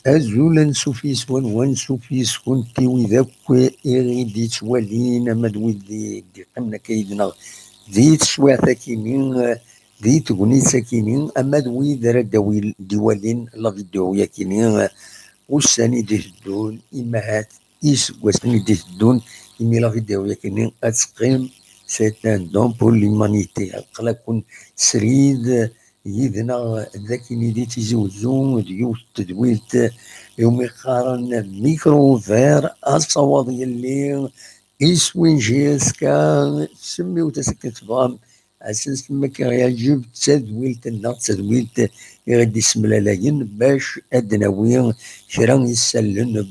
أزول نسوفيس ونسوفيس كنتي وذاك إغيدي توالين أما دويدي قمنا كيدنا ديت شوية ثاكينين ديت غني ساكينين أما دويد راه دوالين لا فيديو ياكينين والساني ديهدون إمهات واسني ديهدون إمي لا فيديو ياكينين أتقيم سيتان دون بور ليمانيتي قلا كون سريد يدنا ذاكيني دي تيزوزون ديوت تدويلت يوم يقارن ميكرو فير الصواب يلي يسوين جيسكا سميو تسكت فام اساس ما كيعجب تدويلت تدويلت يغدي اسم لالاين باش ادناوي كرا يسلن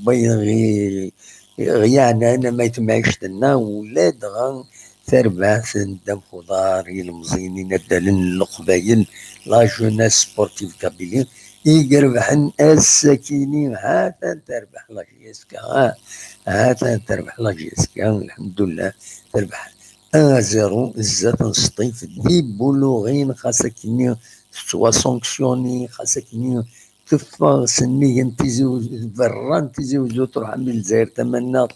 يعني انا ما يتمعش لنا ولاد غا تربع دم خضار المزينين الدلن القبايل لا جوناس سبورتيف كابيلين يقربحن الساكينين هاتا تربح لا جيسكا هاتا تربح لا جيسكا الحمد لله تربح زيرو زات نسطيف دي بلوغين خاصكني سوا سونكسيوني خاصكني كفا سنيا تيزوج بران تيزوجو تروح من الجزائر تمنى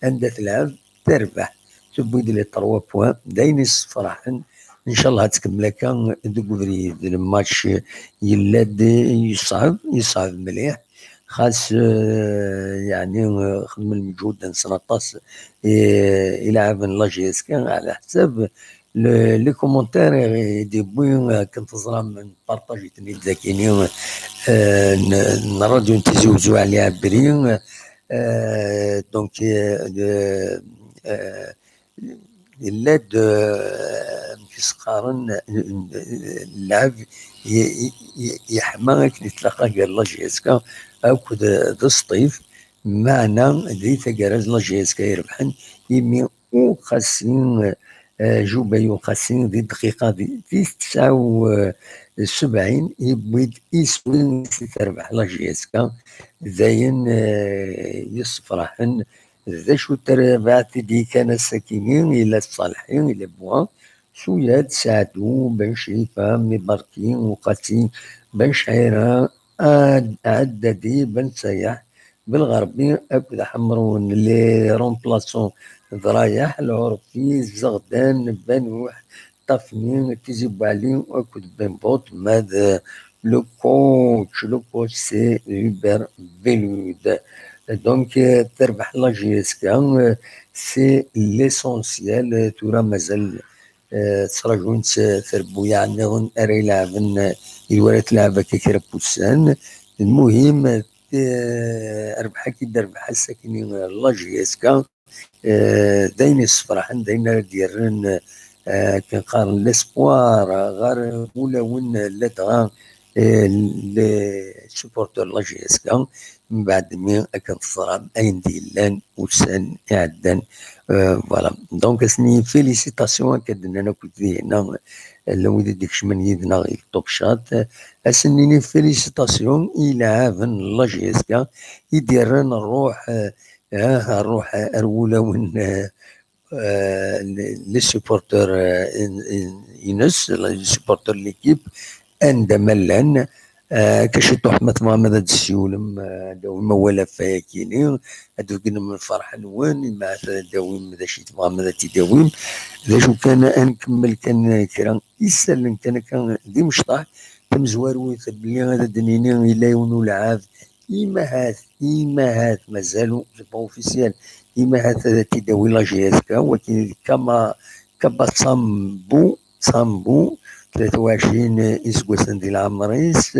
عندها تلعب تربح تبويد لي 3 بوان داينس فرحا ان شاء الله تكمل كان دوكوفري الماتش يلاد يصعب مليح خاص يعني خدم المجهود نسنطاس يلعب لا جي اس كان على حساب لي كومونتير يديبوين كنت زرا نبارطاجي تني ذاكيني نرادو نتزوجو عليها برين دونك يلاد كيس قارن اللعب يحمى كي تلاقى قال لا جي اس كا اكو ذا الصيف معنا ذي تقارز لا جي اس كا يربحن يمي وخاسين جوبايو خاسين ذي دقيقة ذي 79 يبويد يسوين تربح لا جي اس كا زين يصفرحن ذا شو تربعت دي كان ساكنين إلى الصالحين إلى بوا شوية تساعدو باش يفهم مباركين وقاتين باش عيرا عددي بن سياح بالغربي أكد حمرون لي رومبلاسون ضرايح العرفي زغدان بنوح طفنين تيزيب عليهم أكد بن بوت ماذا لو كوتش سي هوبر فيلود دونك تربح لا جي اس كا سي ليسونسيال تورا مازال تراجعون تربو يعني اري يلعبن الولاد لعبه كيكرا بوسان المهم ربحا كي ربح الساكنين لا جي اس كا داين يصفرحن داين ديرن كنقارن ليسبوار غير ولاون لا تغا لي سوبورتور لا جي اس كا من بعد مي كنتصرام اين ديلان وسان يعدان فوالا دونك اسني فيليسيتاسيون كدنا انا كنت هنا لو ديك شمن يدنا غير توب شات اسنيني فيليسيتاسيون الى عافن لا جي اس كا يديرن الروح الروح ارولا وين لي سوبورتور ينس لي سوبورتور ليكيب عندما لان كشتو حمد محمد هاد السيولم داوم ولا فاكيني هادو كنا من الفرحة نوان مع داوم ذا شيت محمد تيداوم ذا شو كان نكمل كان كرا يسلم كان دي مشطح تمزوارو بلي هذا دنيني إلا يونو العاب إيماهات مازالو سي با اوفيسيال إيماهات هذا تيداوي لا جي اس كا ولكن كما صامبو 23 اسكواسن ديال العمريس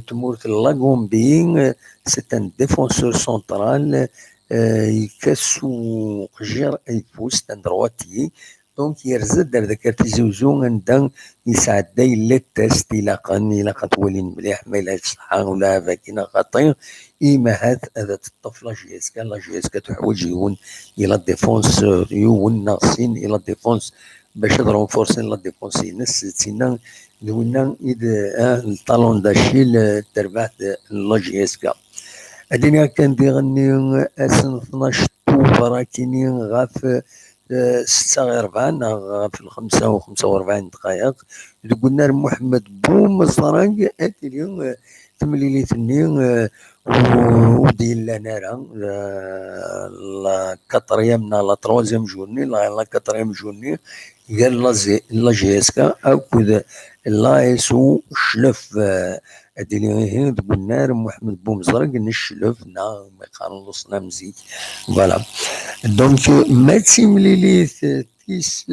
تمورت لاغومبين سي ان ديفونسور سونترال يكسو قجر يفوز ان درواتي دونك يرزد ذاك تيزوزو عندها يسعد لي تيست الى قتولين مليح ما يلاش صحه ولا فاكينا خطير إما هذا الطفل لا جي اس كا لا جي اس كا تحوج يون الى ديفونس يون ناقصين الى ديفونس باش ترونفورسين لا ديفونس ينس تينا لونا اذا الطالون داشيل تربحت لا جي اس كا الدنيا كان ديغني اسن 12 طوفه راكيني غاف 6:40 في 45 دقائق قلنا محمد بومزرق اتلي تمليليتني وديال لنا لا كاتريام لا تروزيام جورني لا كاتريام جورني قال لا جيسكا او كذا لا يسو شلف اديني قلنا محمد بومزرق نشلف نا ما يخلصنا مزيك فوالا دونك ما تيمليليت تيس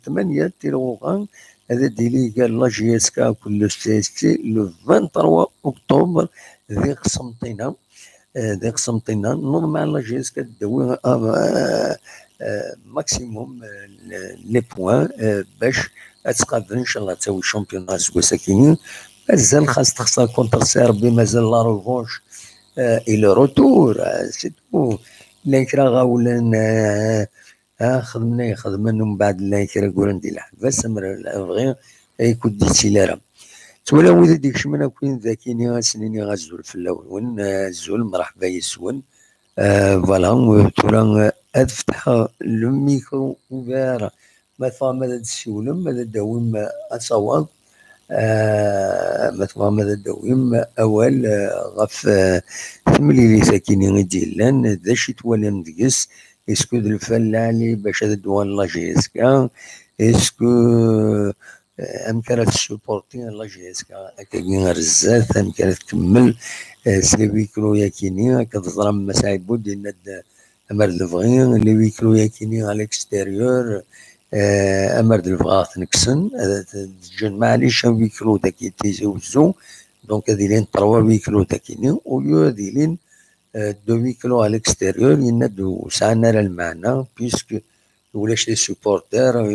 8 تيروغان هذا ديلي قال لا جي اس كا كل ستيستي لو 23 اكتوبر ذي قسمطينه نوض مع لا جي اس كا تداوي ماكسيموم لي بوان باش تقابل ان شاء الله تسوي الشامبيون سويسا كيني مازال خاص تخسر كونتر سيربي مازال لا ريفونش اي لو روتور سي تو لانكرا غاولن خدمنا من بعد لانكرا قول ندير الحباس بغي يكون ديتي لارا تولى وذا ديك شمنا كوين ذاكيني سنيني غازول في الاول وين الزول مرحبا يسون فوالا تورا فتح لو ميكرو اوفير ما فهم ماذا تسولم ماذا داوم اصواب مثلا ماذا دويم اول غف ثمليلي ساكنين ديالان ذا شي توالى مدقس اسكو ذا الفلالي باش هذا دوان لا جي اس كا اسكو امكانت السوبورتي لا جي اس كا هكاكين رزاز امكانت تكمل سلي ويكرو ياكيني كتضرب مساعيبو ديالنا امر دفغين لي ويكرو ياكيني على الاكستيريور امر دفغات نكسن تجن معليش ويكرو داكي تيزوزو دونك هذي لين 3 ويكرو داكيني وليو هذي لين 2 ويكرو على الاكستيريور يندو ساعنا المعنى بيسك ولاش لي سوبورتير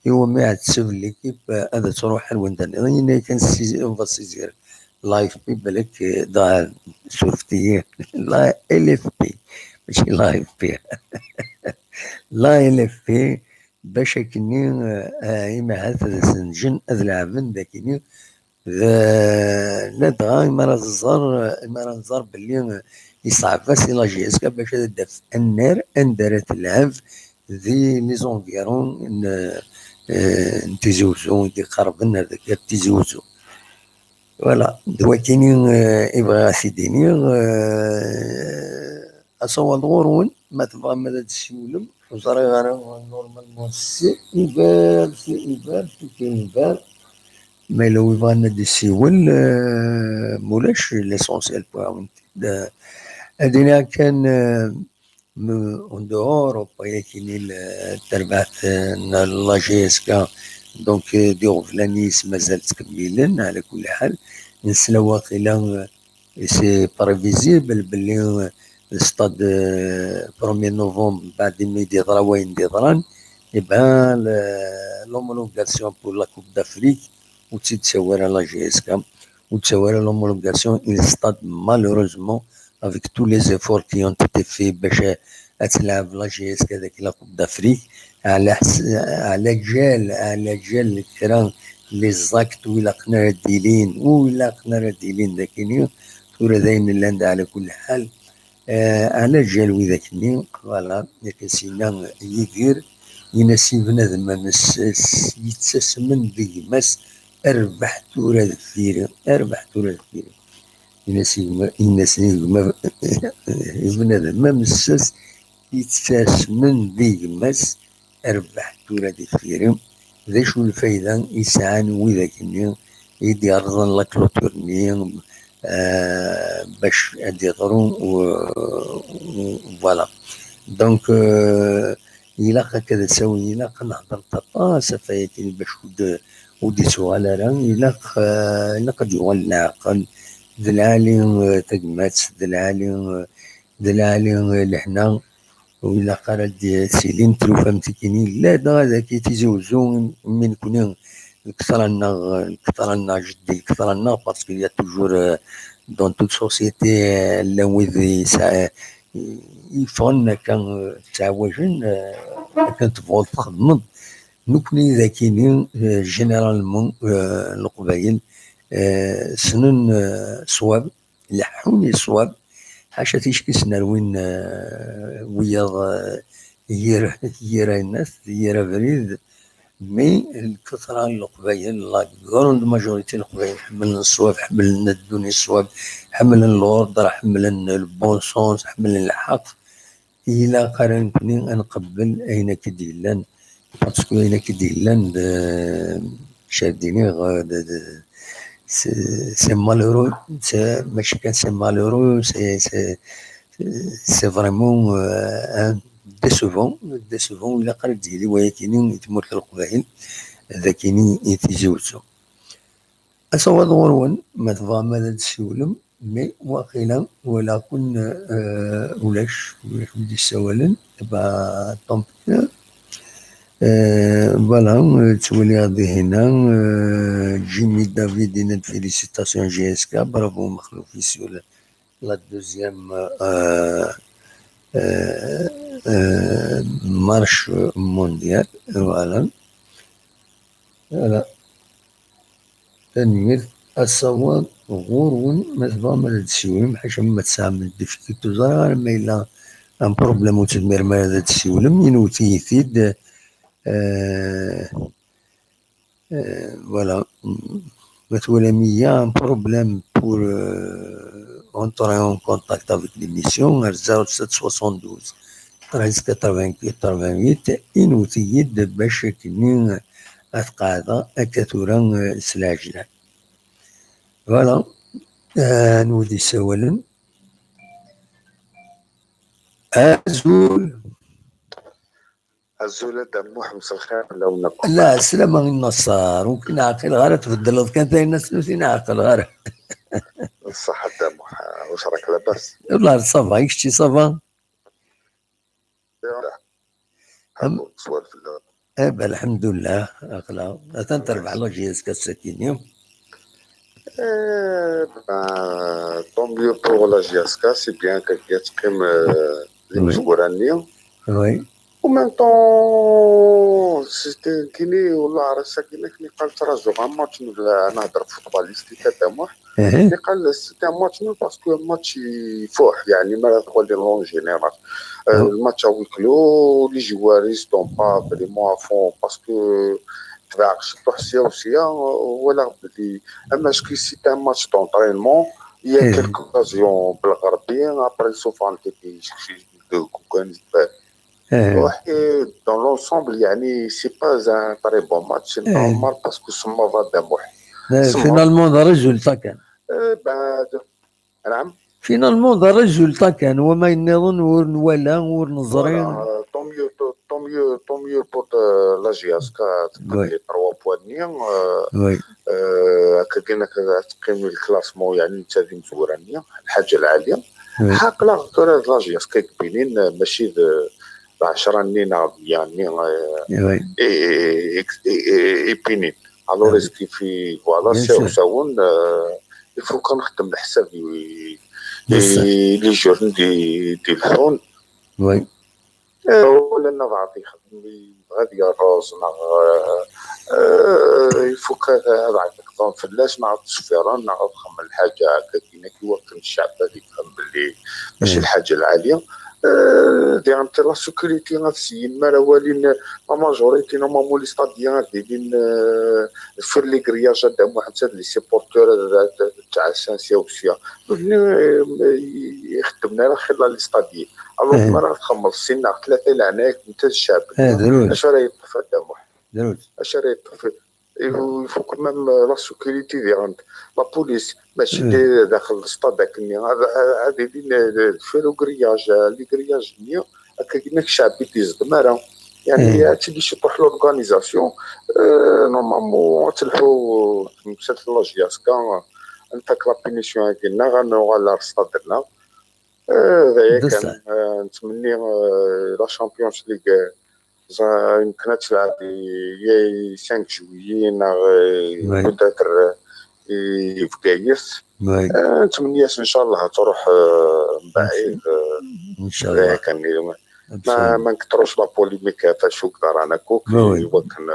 يومي عاد تسوي ليكيب هذا تروح الوندان كان سيزير لايف بي بالك ضاع شفتي لا الف بي ماشي لايف بي لا الف بي باش كني ايما هذا سنجن اذلعبن داكني لا دغا ما نظر باللي يصعب بس لا جي اس كا باش داف النار اندرت العب ذي لي زونفيرون نتيزوزو دي قربن هذاك تيزوزو فوالا دوا كاينين يبغى سيديني اصوات غورون ما تبغى ماذا تسولم وصاري غير نورمالمون سي ايفار كاين ايفار مي لو يبغى ندي سيول مولاش ليسونسيال بوان ادينا كان اون دور كاينين التربعات لا جي اس كا دونك ديو فلانيس مازال تكملن على كل حال نسلا واقيلا سي بريفيزيبل باللي ستاد 1 نوفمبر بعد ما يدير وين ديران يبان لومولوغاسيون بور لا كوب دافريك وتتساوى لا جي اس كا وتساوى لومولوغاسيون il stade malheureusement avec tous les efforts qui ont été faits باش تلعب لا جي اس كا ذاك لا كوب دافريك على جال الكرام لي زاكت ولا قناه ديلين ذاكيني تورا دايما لاند على كل حال على جال وذاكني فوالا ياك يدير ينسي بنادم يتسمن بيماس اربح تورا دفيري ينسي بنادم مسس يتسمن بيماس اربح تورا دفيري ذا شو الفايدة يسعان وذاكني يدي أرضا لاكلوتورني باش يضرون فوالا دونك إلا هكذا تساوي إلا نهضر طاطا سفايتي باش ودي سؤال راه إلا قد يغل العقل ذا العالم تقمات ذا العالم لحنا وإلا قرد سيلين تلوفا متكيني لا دا ذاك تيزوزو من كوني الكثرنا جدي الكثرنا باسكو يا توجور دون توت سوسيتي لا وذي يفون كان تعوجن كانت تبغى تخدم نكوني ذاكيني جينيرالمون القبايل سنن صواب لحوني صواب حاشا تيشكسنا وين وياض يرى الناس يرى بريد. مي الكثرة القبائل لا كروند ماجوريتي القبائل حملن الصواب، حملن الدنيا الصواب، حملن الأوردر، حملن البون سونس، حملن الحق. إلا قارنتني نقبل أين كديلان باسكو أين كديلان شاديني سي مالورو، ماشي كان سي مالورو، سي فريمون ان ديسوفون إلا قريت تجيلي، ولكن تموت القبائل ذاكيني يتزوجوا أصوات غرون ما تبغى ماذا تسولم. مي واقيلا ولا كن ولاش ودي السوالن با طومبي فوالا تولي غادي هنا. جيمي دافيد يناد فيليسيتاسيون جي اس كا، برافو مخلوفي سيول لا دوزيام مارش مونديال. فوالا تنمير الصواب غورون ما تبغى ما تسولم حاشا ما تسامن ديفيكولتي زرا ما إلا ان بروبليم وتدمير ما تسولم ينوتي ثيد. فوالا مثلا ميا ان بروبليم بور entrer en contact avec l'émission على 0772 13 88 ينوتي باش كنين أتقاضى أكثر سلاجلا. فوالا نودي سوالن أزول دموح مساء الخير. لو نكون لا سلامة النصار ممكن عاقل غير تبدل كانت الناس نسينا عاقل غير الصحة دموح، واش راك لاباس؟ والله صافا يكشتي صافا. هاكو سؤال في اللغة. الحمد لله أخلا تنتربح الله جيز كالسكين يوم. طون ميو بور لا جياسكا سي بيان كي تقيم لي مزورانية. وي و ميم طون سيتي كيني والله راه ساكنة كني قال تراجع غا ماتش انا نهضر فوتباليستي كدموح كني قال سيتي ماتش نول باسكو ماتش يفوح يعني ما تقول لي لون جينيرال الماتش ا ويكلو لي جوار يستون با فريمون افون باسكو تباع شطو حسيه وسيه ولا بلي اما سكي سيتي ماتش دونطرينمون يا كيلكو اوكازيون بالغربيين ابري سوفان تي دو كوكان dans l'ensemble يعني سي با ان تري بون ماتش سي نورمال باسكو سما فادا موح فينالمون ذا ريزولتا كان نعم فينالمون ذا ريزولتا كان وما ينظن ولا ونظرين طون ميو بور لا جياسكا تقيم لي 3 بوان هكا كاين تقيم الكلاسمون يعني انت ذي مزورانيه الحاجه العاليه حاقله لا جياسكا كبينين ماشي 10 نينا يعني ايبينين الو ريسكي في فوالا ساون يفو كنخدم الحساب لي جورن دي الفون وي ولا نعطي خدم لي غادي الروز يفوك هذا عندك فلاش نعرف السفيران نعرف خمم الحاجه هكا كاين كي وقت الشعب هذيك خمم باللي ماشي الحاجه العاليه دي انت لا سيكوريتي غتسين ما والين لا ماجوريتي نورمالمون لي ستاديان دايرين فير لي كرياج هذا واحد لي سيبورتور تاع سانسيا وسيا يخدمنا على خلال لي ستاديان الوغ ما راه تخمر السنه 3 لعناك انت الشعب اش راه يطفى الدموع اش راه يطفى يفو كمام لا سيكوريتي ديال لا بوليس ماشي داخل السطاد هكني هذه فيرو كرياج لي كرياج نيا هكا كاينك الشعب يتزدمر يعني تيجي شي طوح لورغانيزاسيون نورمالمون تلحو مسات لا جياسكا انت كلابينيسيون كاينه غنوغ على السطاد ديالنا هذايا كان نتمني لا شامبيونز ليغ يمكن تلعب يا 5 جويي بوتاتر في كايس نتمنى ان شاء الله تروح من بعيد ان شاء الله. كان ما نكثروش لا بوليميك تاع شو كدار انا كوك وكان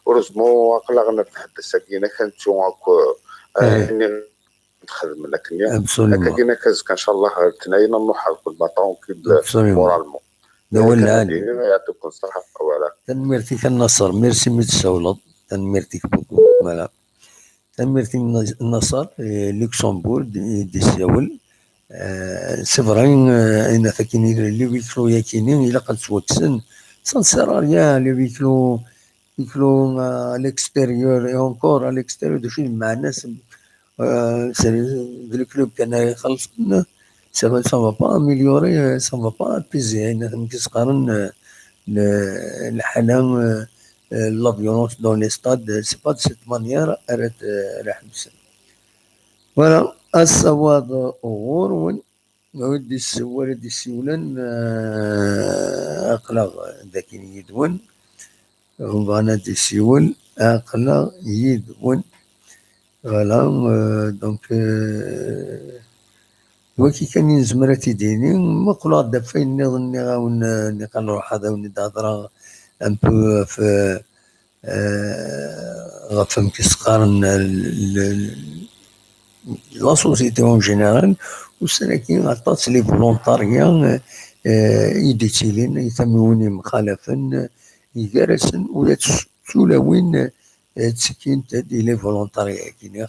اورزمون اقلا غنتحدث كاينه كانت هاكو نخدم لكن ابسوليومون هكا كينا كان ان شاء الله تناينا نروح كل ما طونكيل مورالمون. نولنا يعطيكم الصحة. ولا تنميرتك النصر ميرسي متسولط تنميرتك بوكو فوالا تنميرتك النصر لوكسمبورغ دي سيول سي فري ان فاكيني لي ويكلو ياكيني الا قد سوتسن سان سير ريان لي ويكلو à l'extérieur et encore à l'extérieur de chez مع الناس le club كان يخلص ça va pas améliorer ça va pas apaiser يعني كيسقارن الحالة la violence dans les stades c'est pas de cette manière راح نحبس voilà الصواد غور ودي السولان أقلق ذاك يدون وغانا دي سيول أقلق يدون فوالا دونك وكي كان ينزمر تيديني مقولة دفين نظني غاون نروح هذا وندهضر ان بو في غفم كيسقارن لا سوسيتي اون جينيرال ولكن عطات لي فولونتاريا يديتيلين يثموني مخالفا يجرسن ولا تسولاوين تسكين تدي لي فولونتاريا كي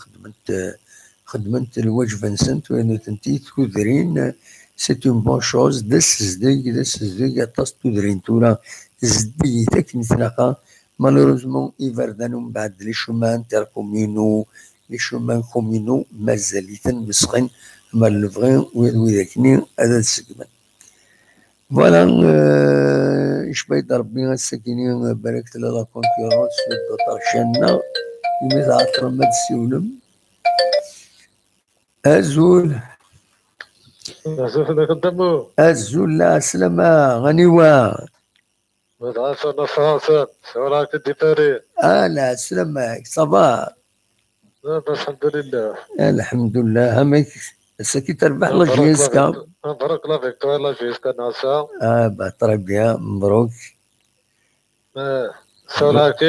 خدمت الوجبه نسنت وين تنتي تكودرين سي اون بون شوز دس زديق عطاس تودرين تولا زدي تاكني تلاقا مالوروزمون يفردانو بعد لي شومان تيركومينو لي شومان كومينو مازاليتن مسخين مال لفغين وذاكني هذا السكمن فوالا اش بغيت ربي الساكنين باركت لا كونكورونس في الدوطار شانا يميت عطر ماد السيولم أزول أزول لا سلامة غنيوة مدرسة نصاصة شوراك الدفاري لا سلامة صباح الحمد لله الحمد لله همك سكي تربح لا جيسكا مبروك لا فيكتوار لا جيسكا ناسا ترى بيان مبروك شوراك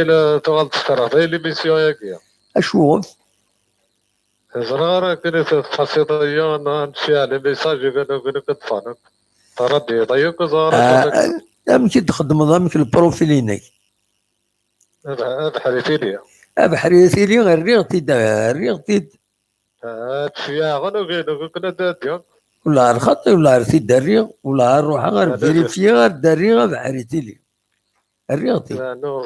تغلط تشترك لي ميسيون ياكيا أشوف زرارة كنت خاصية نمشي على ميساج كانوا كتفانك تردي طيب زرارة يمكن تخدم يمكن البروفيلينك بحريتي لي بحريتي لي الريغتي تشيا غنو كنا داديون ولا الخطي ولا عرفتي الدريغ ولا نروح غير فيريفي غير الدريغ بحريتي لي الريغتي نو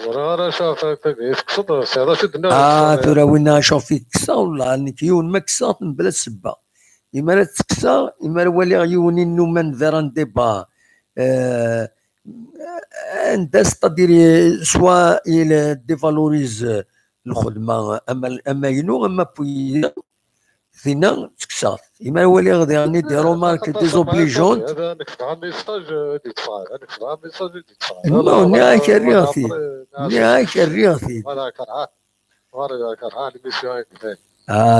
زرارة شافك تقصد سيادة سيدنا ترى وين شوف فيك كسا ولا نكيون ما كسا بلا سبة إما لا تكسا إما ولي عيوني النومان فيران ديبا انت ستادير سوا الى ديفالوريز الخدمه اما ينو اما بوي فينا تكسات اما ولي غادي راني ديرو مارك ديزوبليجونت هذا نكتب على ميساج ديتفاع نكتب على ميساج ديتفاع نو نهاك الرياضي نهاك الرياضي انا كرهان ميسيون كذا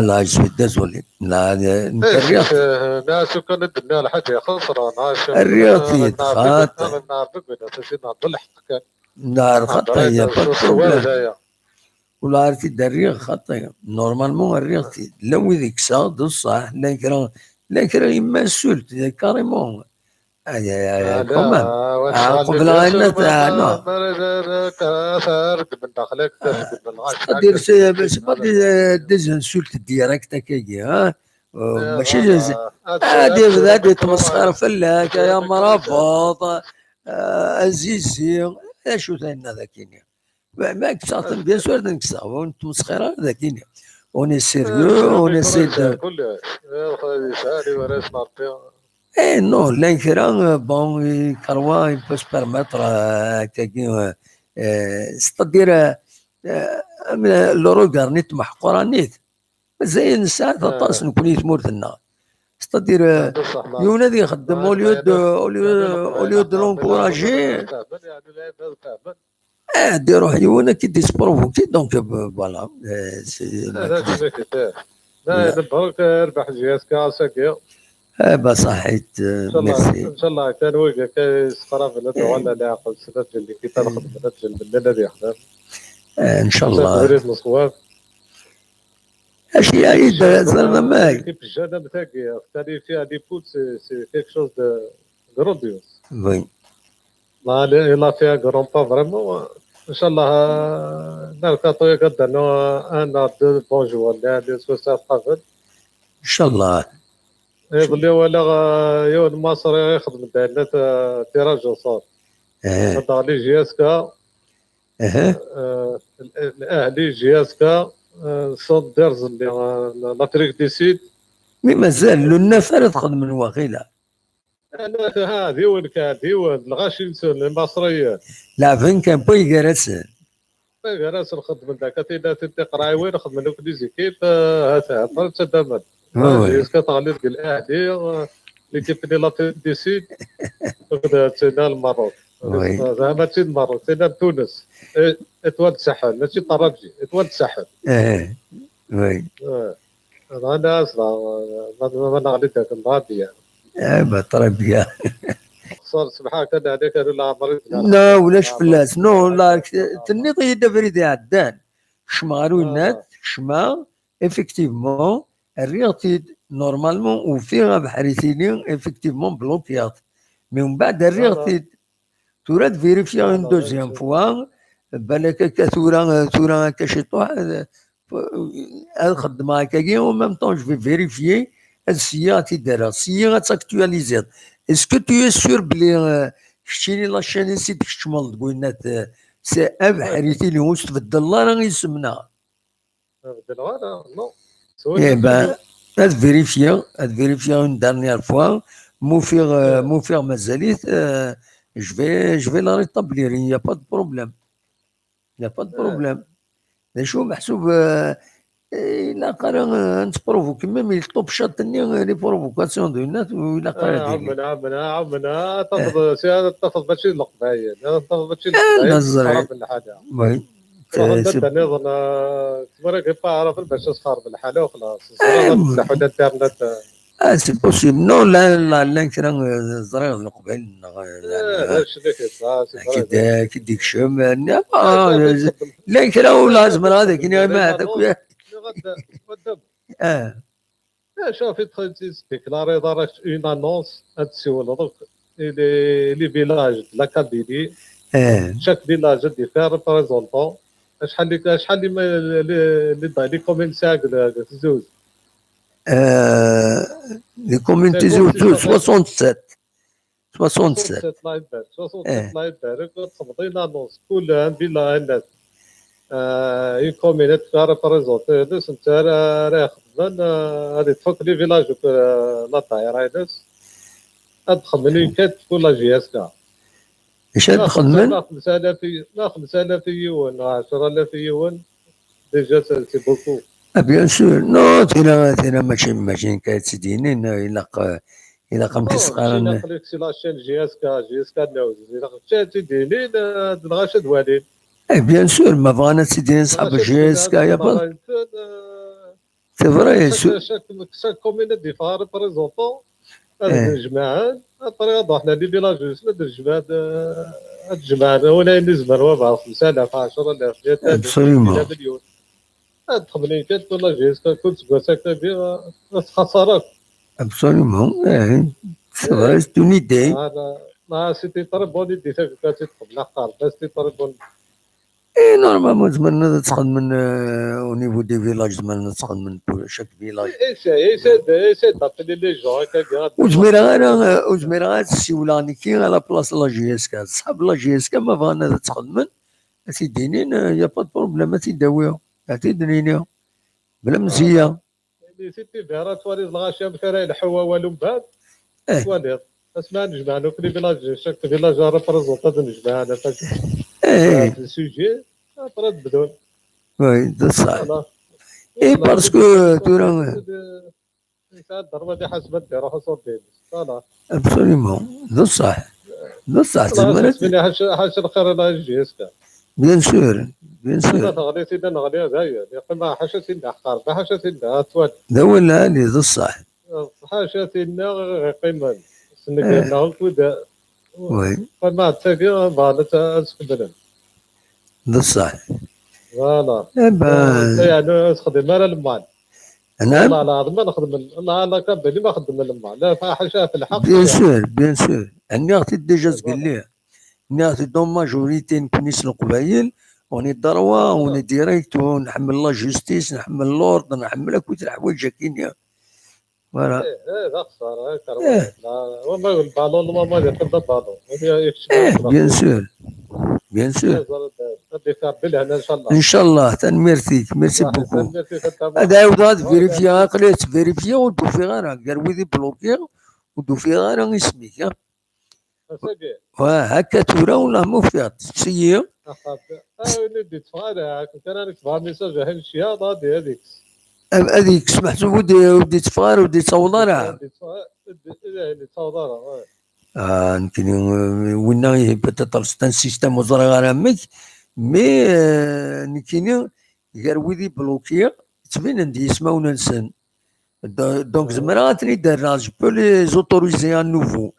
لا جو ديزولي لا الرياضي ناس كانت الدنيا الحاجه خسرانه الرياضي خاطر نار خطيه ولا عرفتي الرياض خطيه نورمالمون الرياض لو ذيك صاد الصح لكن يما سولت كاريمون كمان قبل ان من داخلك دير سي ديز سولت ديريكت هكايا ماشي هادي تمسخر فلاك يا مرافض عزيزي شو ثاني ذاكيني ما كسات بيان سور نكسا ونتمسخر ذاكيني اوني سيريو اوني سيد كل يسالي وريس نارتي نو لانكرا بون كروا بوس بيرمتر هكاكي ستادير لو روغار نيت محقورانيت زي الساعه 13 نكون تمورتنا ستادير يونا دي يخدم اوليو دو لونكوراجي ديرو حيوانه كي ديسبروفوكي دونك فوالا لا نبغوك ربح جهاز كاسك صحيت ميرسي ان شاء الله كان ويقع كيسقرا بلاد ولا لا عقل سنات اللي كي تاخذ بلاد البلاد اللي يخدم ان شاء الله تريد الصواب اشياء زعما ماي كيف الجنب تاعي اختاري فيها دي فوت سي كيك شوز دو غرونديوس وي لا لا فيها غرون با فريمون ان شاء الله نركض يقدر نو انا دو بون جوار اللي سوسا قبل ان شاء الله يظل ولا يو المصري يخدم دالة تيراج وصال هذا لي جي اس كا الاهلي جي اس كا صوت ديرز اللي لاتريك دي سيد مي مازال لنا فرد تخدم من واقيلا انا ها ديوان كان ديوان الغاشي نسون المصريين لا فين كان بوي جالس راس نخدم من ذاك تقرا وين نخدم لك دي زيكيب هذا فرد تدمر اسكا تغليط الاهلي ليكيب اللي لاتريك دي سيد تسنى المغرب زعما تسنى المغرب تسنى تونس اتواد ساحل ماشي طرابجي اتواد ساحل وي انا اصلا ما نغليت هذاك الغادي يعني طرابيه صار سبحانك انا عليك انا لا عمري لا ولاش فلاس نو لا تني طيب فريدي عدان شمارو الناس شما افكتيفمون الرياضي نورمالمون وفيها بحريتيني افكتيفمون بلوكيات من بعد الرياضي تورا فيريفيا اون دوزيام فوا بالك ثورة كشطوح الخدمة هكاكي و ميم طون جو في فيريفيي السيا تيدارها السيا تاكتواليزيت اسكو تو اس سور بلي شتيني لاشين سيت كشمال تقولنا سي بحريتي اللي هو تبدل الله راه يسمنا بالغرا نو ايه با هاد فيريفيا اون دارنيير فوا موفيغ مازاليت جو في لا ريطابلير يا با دو بروبليم يا با دو بروبليم شو محسوب إلا قرا نتبروفوك ميم الطوب شاطني لي بروفوكاسيون دو الناس وإلا قرا عمنا تاخذ ماشي القبايل تاخذ ماشي القبايل من حاجه وي نظن تبارك با عرف باش تصخر بالحاله وخلاص تفتح الانترنت سي بوسيبل نو لا كرا زريغ القبيل كي ديك شم لا كرا لازم هذاك ما هذاك شوف ديكلاري دارك اون انونس تسول دوك لي فيلاج لا كابيلي شاك فيلاج دي فيها ريبريزونطون شحال لي كومين ساك زوج لي كومين تزوج 67 الله يبارك 67 الله يبارك تخبطين انونس كل فيلا الناس اون كومين فيها ريبريزونطي دوس انت راه خدمان غادي تفك لي فيلاج لا طايره تخدم كات كل جي اس كا اش تخدم؟ لا 5000 يوان 10000 يوان ديجا سي بوكو بيان سور نو تينا ماشي كاتدينين الا قمتي صغارا نقلك سي لاشين جي اس كا نوز الا قمتي تدينين دغاش دوالين بيان سور ما بغانا تدينين صحاب جي اس كا يا با سي فري شاك كومينا دي فار ريبريزونطون هاد الجماعات الطريقه حنا لي فيلاج هاد الجماعات هاد الجماعات ولا نزمر 4 5000 10000 ابسوليومون مليون هاد خمليكات ولا جيسكا كنت ساكنه فيها خسارات ابسوليومون سي فري سي اون ايدي ما سيتي طري بون ايدي كانت تقبل قال بس سيتي طري بون نورمالمون زعما تخدم من او نيفو دي فيلاج زعما تخدم من شاك فيلاج اي دابلي لي جون هكا وزميرة غير السيولاني كي على بلاص لا جي اس كا صحاب لا جي اس كا ما بغانا تخدم تيدينين يا با بروبليم تيداويها تيدنينيها بلا مزيه سيتي فيرا تواليز الغاشيه بخير يلحوا والو من بعد تواليز اسمع نجمع لو كلي فيلاج شاك فيلاج ريبريزونطات نجمع انا فاش السوجي فرد بدون وي ده صح اي باسكو تورا الضربه دي حسبت روح صوتين فوالا ابسوليومون ده صح تمرت حاجه الخير لا يجي اسكا بيان سور تغلي سيدنا نغلي هذايا يقول حاجه سيدنا حقار حاجه سيدنا توال ده ولا لي ده صح حاجه سيدنا قيمه سنك ودا وي فما تاكي بعد تسكبلن ده صح فوالا يعني تخدم على المال نعم والله العظيم ما نخدم انا كنبان ما نخدم الماء لا فحاشا في الحق بيان سور اني غتي ديجا قال لي اني غتي دون ماجوريتي نكونيس القبايل وني الدروا وني ديريكت ونحمل لا جوستيس نحمل لورد نحمل كل الحوايج كاينين فوالا هذا خساره وما البالون ما يقدر البالون بيان سور بيان سور ان شاء الله تنميرتيك ميرسي بوكو هذا عاود فيريفيا قلت فيريفيا ودو في غير قال ويدي بلوكي ودو في غير اسمك هكا تورا ولا مو فيها تسيي ندي تفاعل كنت انا نكتب ميساج هالشيء هذه هذيك سمحت ودي تفار ودي تصورها ودي تصورها يمكن وين peut-être c'est un système وزرا غير عمك مي نكيني غير ويدي بلوكي تبين عندي يسمعونا نسن دونك زعما تري دار جو بو لي زوتوريزي ان نوفو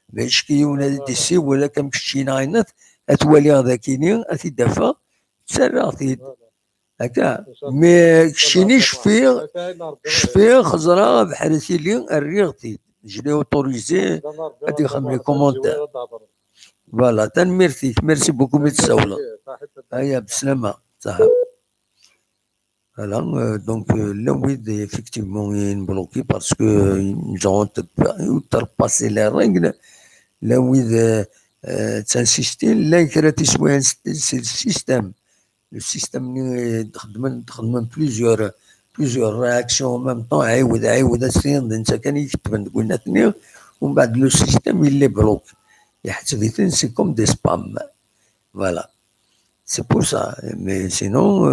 باش كيونا ديسي ولا كمشي ناينت اتولي هذا كيني اتدافع تسرعتي هكا مي كشيني شفيه خزرا بحرتي لي الريغتي جلي اوتوريزي هادي خمي كومونتير فوالا تنميرتيك ميرسي بوكو متساوله هيا بسلامه صح voilà donc là oui effectivement il est bloqué parce que ils ont outrepassé les règles là oui تنسيستي لا كراتي سوين سي السيستم لو سيستم اللي تخدم بليزيور رياكسيون ميم طون عاود السيند انت كان يكتب قلنا ثنين ومن بعد لو سيستم اللي بلوك يحتفظ سي كوم دي سبام فوالا سي بور سا مي سينون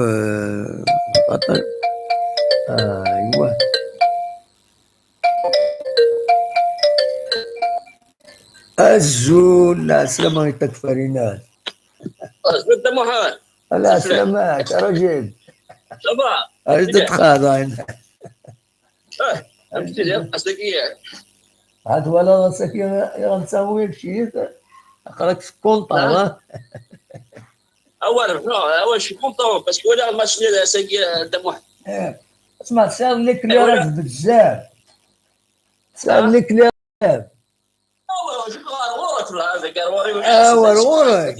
ايوا الزول لا سلامة تكفرينات انت محمد لا سلامات يا رجل صباح ايش تتخاذين عاد ولا راسك يا نسوي لك شيء اقراك في كونطا اول شيء كونطا باسكو ولا ماتش ديال ساكي انت محمد اسمع سال لك اللي راك بزاف سال لك اللي راك غورك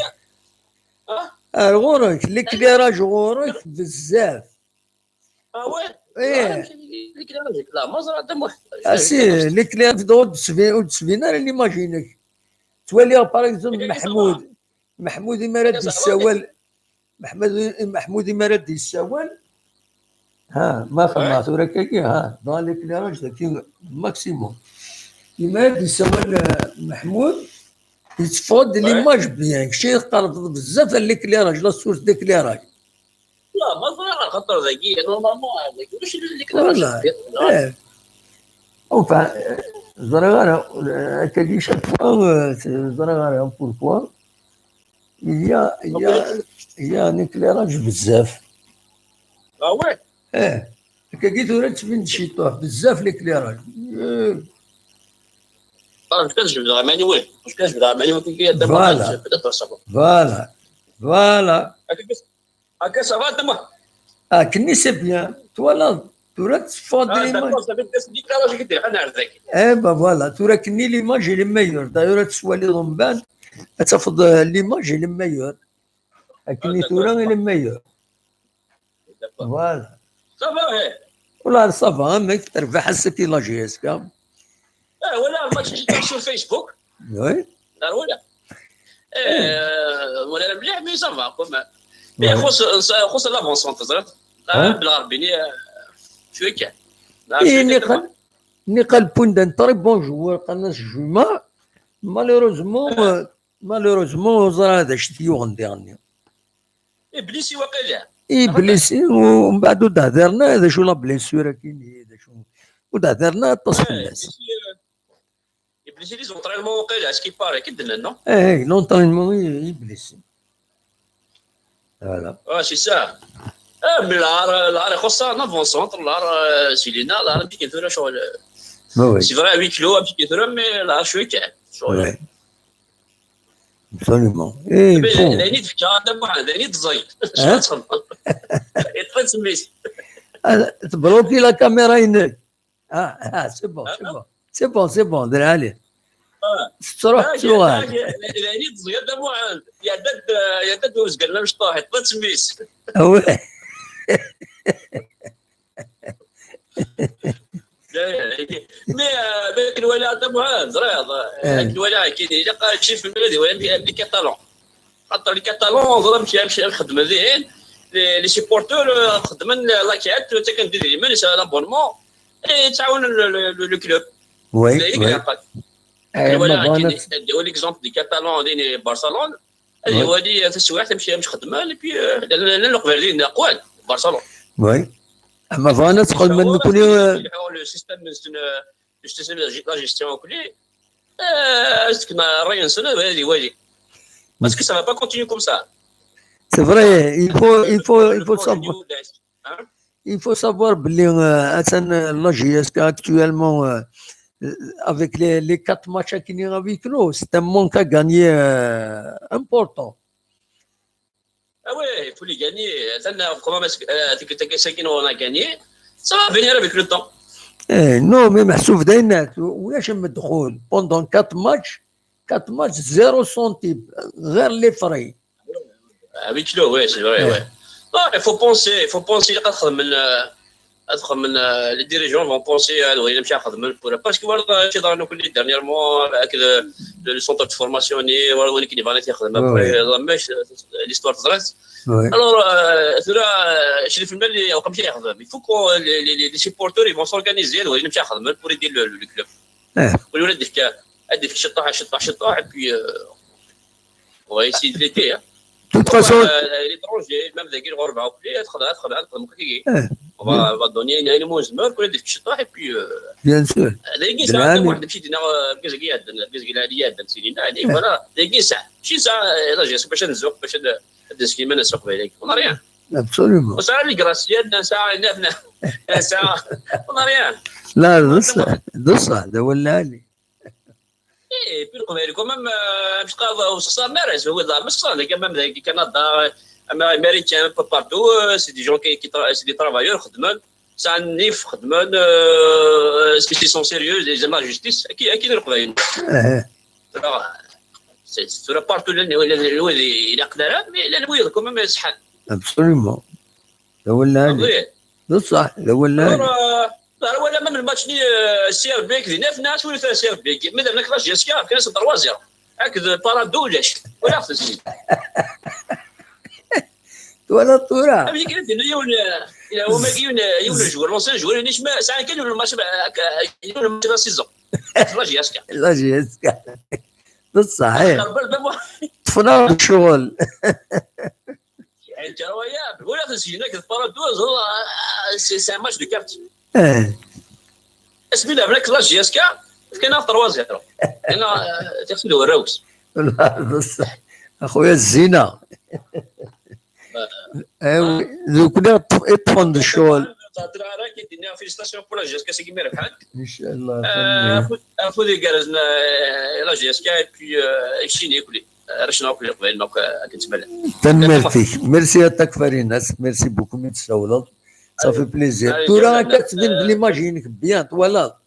غورك لك اللي راج غورك بزاف وين ايه لا مزرعه دم اسي لك اللي تدور سفينه اللي ماجينك تولي باغ اكزومبل محمود مراد السوال محمود مراد السوال ها ما خمات ولا كي ها دون لك اللي راج ماكسيموم لماذا يسوى محمود يتفوض ليماج بيان شي قرض بزاف الليك اللي راجل السورس ديك اللي راجل لا ما صار خطر ذكيه نورمالمون واش الليك والله ايه enfin زرغاره كدي chaque fois زرغاره pourquoi il y a un éclairage بزاف وين ايه كي تورث فين شي طوح بزاف l'éclairage Voilà. كني سي بيان توالا تورا تفاضل فوالا تورا كني ليماج لي ميور دايره تسوى لي ضمبان تاخذ ليماج لي ميور كني تورا لي ميور فوالا صافا ولا صافا ماك تربح السيتي لا جي اس كا ولا الماتش جيت sur فيسبوك وي ولا ولا مليح مي صافا كوما مي خص لافونسون تزرع بالغربي شويه كان نقل بوندن تري بون جوار قناص جوما مالوروزمون زرا هذا شتيو غنديرني ابليسي واقيلا ابليسي ومن بعد هضرنا هذا شو لا بليسيور كاين هذا شو ودهدرنا تصف الناس ابليسي لي زونطرينمون واقيلا اسكي باري كدنا نو لونطرينمون ابليسي فوالا سي سا الار يخصها نافون سونتر الار سيلينا الار بيك ثورا شغل سي فري 8 كيلو بيك ثورا مي الار شويه كاع شغل absolument لاني تفكر هذا واحد لاني تزايد يطفي سميت تبروكي لا كاميرا ينك. سي بون دير عليه. تروح سؤال. يعني تزيد معاذ يا دد وزقنا مش طاحت ما تسميس. مي بالك الولاء تاع معاذ راه الولاء كي يلقى شي في البلاد هو لي كاتالون خاطر لي كاتالون مشي نخدم زين لي سيبورتور خدمن لاكيات حتى كندير لي مانيش لابونمون تعاون لو كلوب. وي الولاء هو ليكزومبل دي كاتالون ديال برشلونه اللي هو اللي في السوايع تمشي مش خدمه لي بي نقبل لينا اقوال برشلونه. وي اما فانا تقول من نكون لو سيستم لا جيستيون كلي سكنا ريان سنه هذه واجي باسكو سا با كونتينيو كوم سا. سي فري il faut savoir بلي مثلا لا جي اس كا actuellement avec les 4 matchs qui n'y avec nous, c'est un manque à gagner important. Ah ouais, il faut les gagner. On a gagné, ça va venir avec le temps. Non, mais محسوب داينات ولاش مدخول pendant 4 matchs 0 centime غير les frais. Avec le, ouais, c'est vrai, ouais. Non, il faut penser les dirigeants vont penser à parce que voilà, dernièrement avec le centre de formation l'histoire alors il faut que les supporters ils vont s'organiser pour aider le club. Et puis on va essayer de l'été. De toute façon, l'étranger, même des on va donner une موزمه كل هذيك الشطاح et puis bien sûr. دقيقه ساعه واحد مشيت هنا كازكيات كازكيات سيدنا يعني فوالا دقيقه ساعه شي ساعه يلا جالس باش نزوق باش ندز كيما نسوق بالك ولا ريان. Absolument. وساعه لي كراسيات ساعه نافنا ساعه ولا ريان. لا دصة ده ولا لي. ايه بيقول لكم مش قاضي وصار مارس هو دار مش صار كمان كندا américain un peu partout c'est des gens c'est des travailleurs خدمان ساعة نيف خدمان ils sont sérieux les gens de la justice أكيد نقبلين c'est partout اللي يقدرها mais اللي يقدر ما يصحن. absolument ده ولا لي ده صح ده ولا لي ولا من الماتش سير بيك ذي ناف ناس ولا ثلاث سير بيك ماذا منك راش جاسكا كان 3-0 هكذا بارادو ولاش ولا خصني ولا طورة. أبي كنت اليوم هو ما يوم الجوار لونسان جوار نيش ما ساعة كان يوم الماتش يوم الماتش لا سيزون لا جيسكا بالصحيح طفنا الشغل. انت وياه ولا تسجيل هناك البارادوز سي ماتش دو كارت اسمي له بلاك لا جيسكا كان 3-0 انا تغسل الراوس. لا بصح اخويا الزينه كنا يطفن الشغل. ان شاء الله اخذ جالسنا لا جيسكا بي شيني كلي رشنا كلي قبل نوك كنتمنى تنمرتي ميرسي اتاك فريناس ميرسي بوكو من تسولط صافي بليزير تورا كتبين بلي ماجينك بيان ولا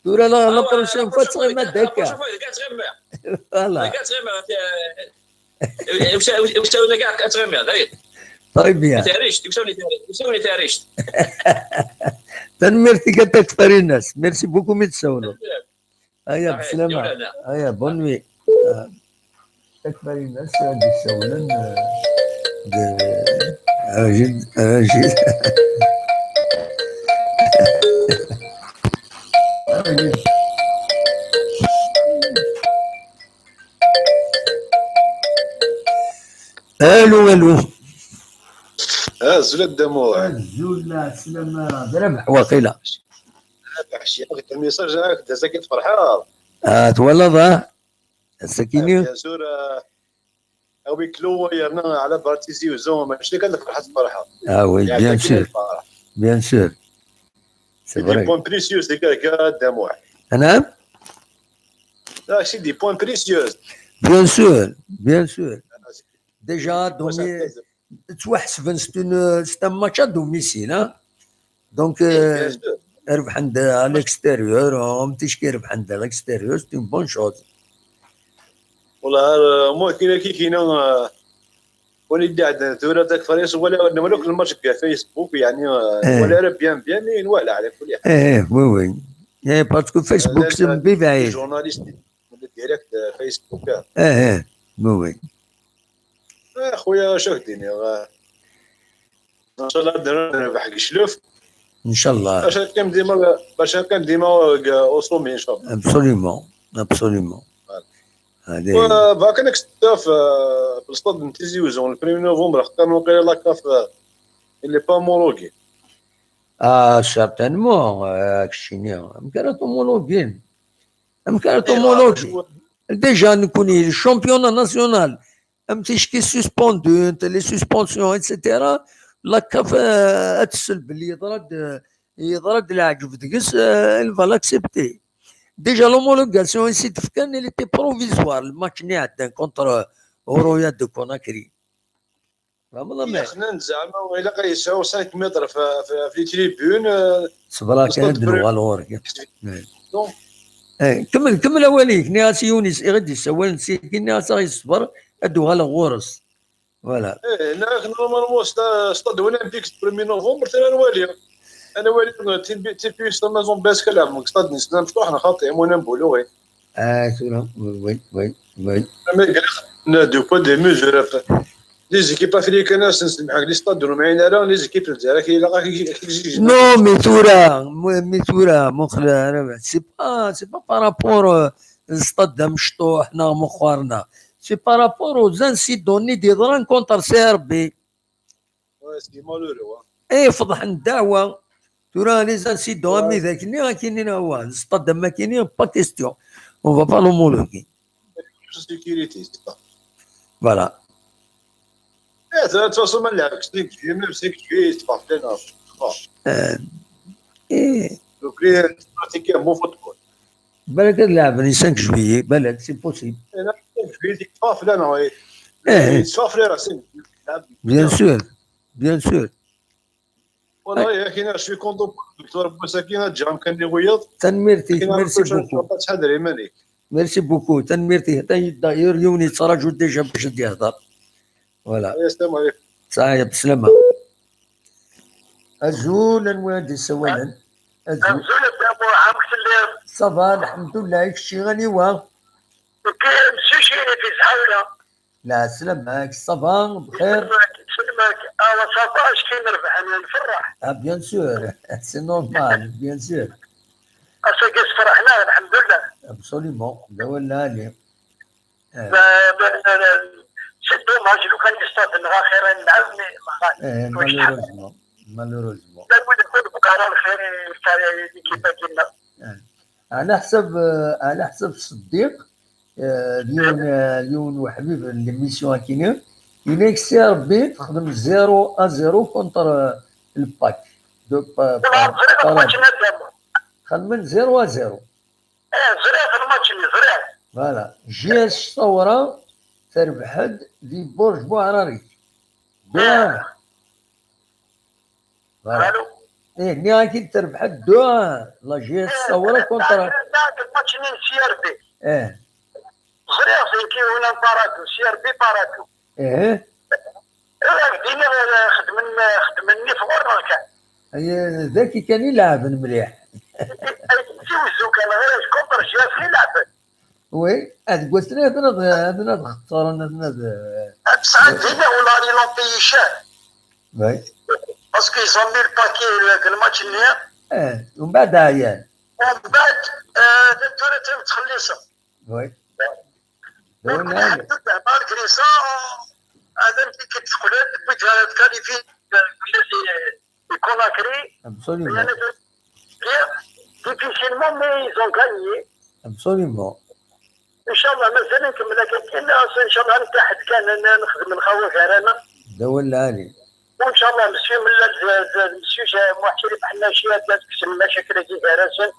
تورا لا بروشين فوا تغير ما داكا فوالا وساونا كاع كتغمر داير طيب يا تاريشت وساوني تاريشت تنمرتي كتكفري الناس ميرسي بوكو مي تسولو هيا بسلامة هيا بون نوي تكفري الناس غادي تسولن اجد الو زول الدموع زول سلامة بربح وقيلة عشية الميساج هاك دازك فرحان تولى ضا السكيني بيان سور اوي كلو يرنا على بارتيزي وزوم ماشي قال لك فرحة وي بيان سور بيان سور سي دي بوين بريسيوس دي كاع الدموع نعم لا شي دي بوين بريسيوس بيان سور ديجا دومي توحسبن ستان ماتش دوميسيل دونك ربح عند الاكستيريور ومتيش كي ربح عند الاكستيريور سي اون بون شوز. والله مو كاينه وليدي عندنا ثورة تاك فريس ولا ملوك الماتش كاع فيسبوك يعني ولا راه بيان مين ولا على كل حال. وي باسكو فيسبوك سم بعيد. جورناليست ولا ديريكت فيسبوك. وي خويا شاهديني ان شاء الله نربح الشلوف ان شاء الله باش كان ديما اوصومي ان شاء الله. ابسوليومون هذه وباكنك في الاستاد نتيزي وزون البريمي نوفمبر اختار وقيلا لاكاف اللي با مولوغي. سارتانمون كشيني مكانت هومولوجين مكانت هومولوجي ديجا نكون الشامبيون ناسيونال امتيش سوسبوندو لي سوسبونسيون ايتترا لاكاف اتسلب اللي يضرد العجب دكس الفالاكسبتي ديجا لومولوغاسيون سي تفكان اللي تي بروفيزوار الماتش ني عندنا كونتر اورويا دو كوناكري. خلينا زعما وإلا قيساو 5 متر في لي تريبيون صبرا كان دنوا الغور. كمل اوليك ناس يونس غادي سوال نسيت كنا صبر ادوها الغورس فوالا. هناك نورمالمون ستاد اولمبيك 1 نوفمبر انا والي تيبي ستاد مازون باسكو لعب ستاد نسنا مفتوح انا خاطئ وانا نقولوا وي نادو با دي ميزور لي زيكيب افريكان نسمح لي ستاد معين راه لي زيكيب الجزائر نو ميثورا مخلا سي با بارابور الستاد مشطوح نا مخوارنا سي بارابور او زانسيدوني دي ضران كونتر سيربي سي مالورو فضح الدعوه ترى لي زانسيدون مي ذاك اللي كاينين هو الستاد ما كاينين با كيستيون اون فا با لومولوغي سيكوريتي فوالا. de toute façon, même si tu es partenaire. Donc, pratiquer un bon football. بالك تلعب 5 جويي بالك سي بوسيبل. 5 جويي تكفى لا تكفى راه بيان سور. والله يا اخي انا شوي كونطون دكتور بوساكينه جام كان لي غياض تنميرتي ميرسي بوكو تحضري مالك ميرسي بوكو تنميرتي حتى داير يوني تراجعوا ديجا باش يهضر فوالا. السلام عليكم. صحيح بسلامة. أزول الوالد سوالا أزول أبو عمك الليل صباح الحمد لله كشي غني واه مشيشي في زحولة. لا سلامك صباح بخير. سلمك أنا صباح كي نربح أنا نفرح. بيان سور سي نورمال بيان سور. أصدق فرحنا الحمد لله. أبسوليمون لا ولا لي. شدوا ماجلو كان يصطاد نغا خيرا نعاوني مالوروزمون لا نقول بقرار الخير كيف قلنا على حسب الصديق ليون وحبيب الميسيون كاينين سي ربي تخدم 0-0 كونتر الباك دو خدمن 0-0 زريع في الماتش زريع فوالا جيش صوره تربحد دي برج بوعراري فوالا ني كي تربحد لا جيش صوره كونتر الماتش نين سي ار بي زريع فين هنا باراتو سي ار بي باراتو دينا خدمني في غرناكا ذاكي كان يلعب مليح تيوزو كان غير كونتر جياس غير لعب وي هاد قلت لي هذا اختار بصح دينا ولا لي لومبيشان وي باسكو يزومي الباكي الماتش النهائي ومن بعد عيان ومن بعد الدورة متخلصة وي مالغري سا هذا اللي كتقول بغيت كاليفي كوناكري ابسوليومون ديفيسيلمون مي يزون غانيي ابسوليومون ان شاء الله مازال نكمل لكن ان شاء الله نتحد كان نخدم نخوف انا دوا العالي وان شاء الله مسيو من مسيو محترف حنا شي تكسب المشاكل اللي دايره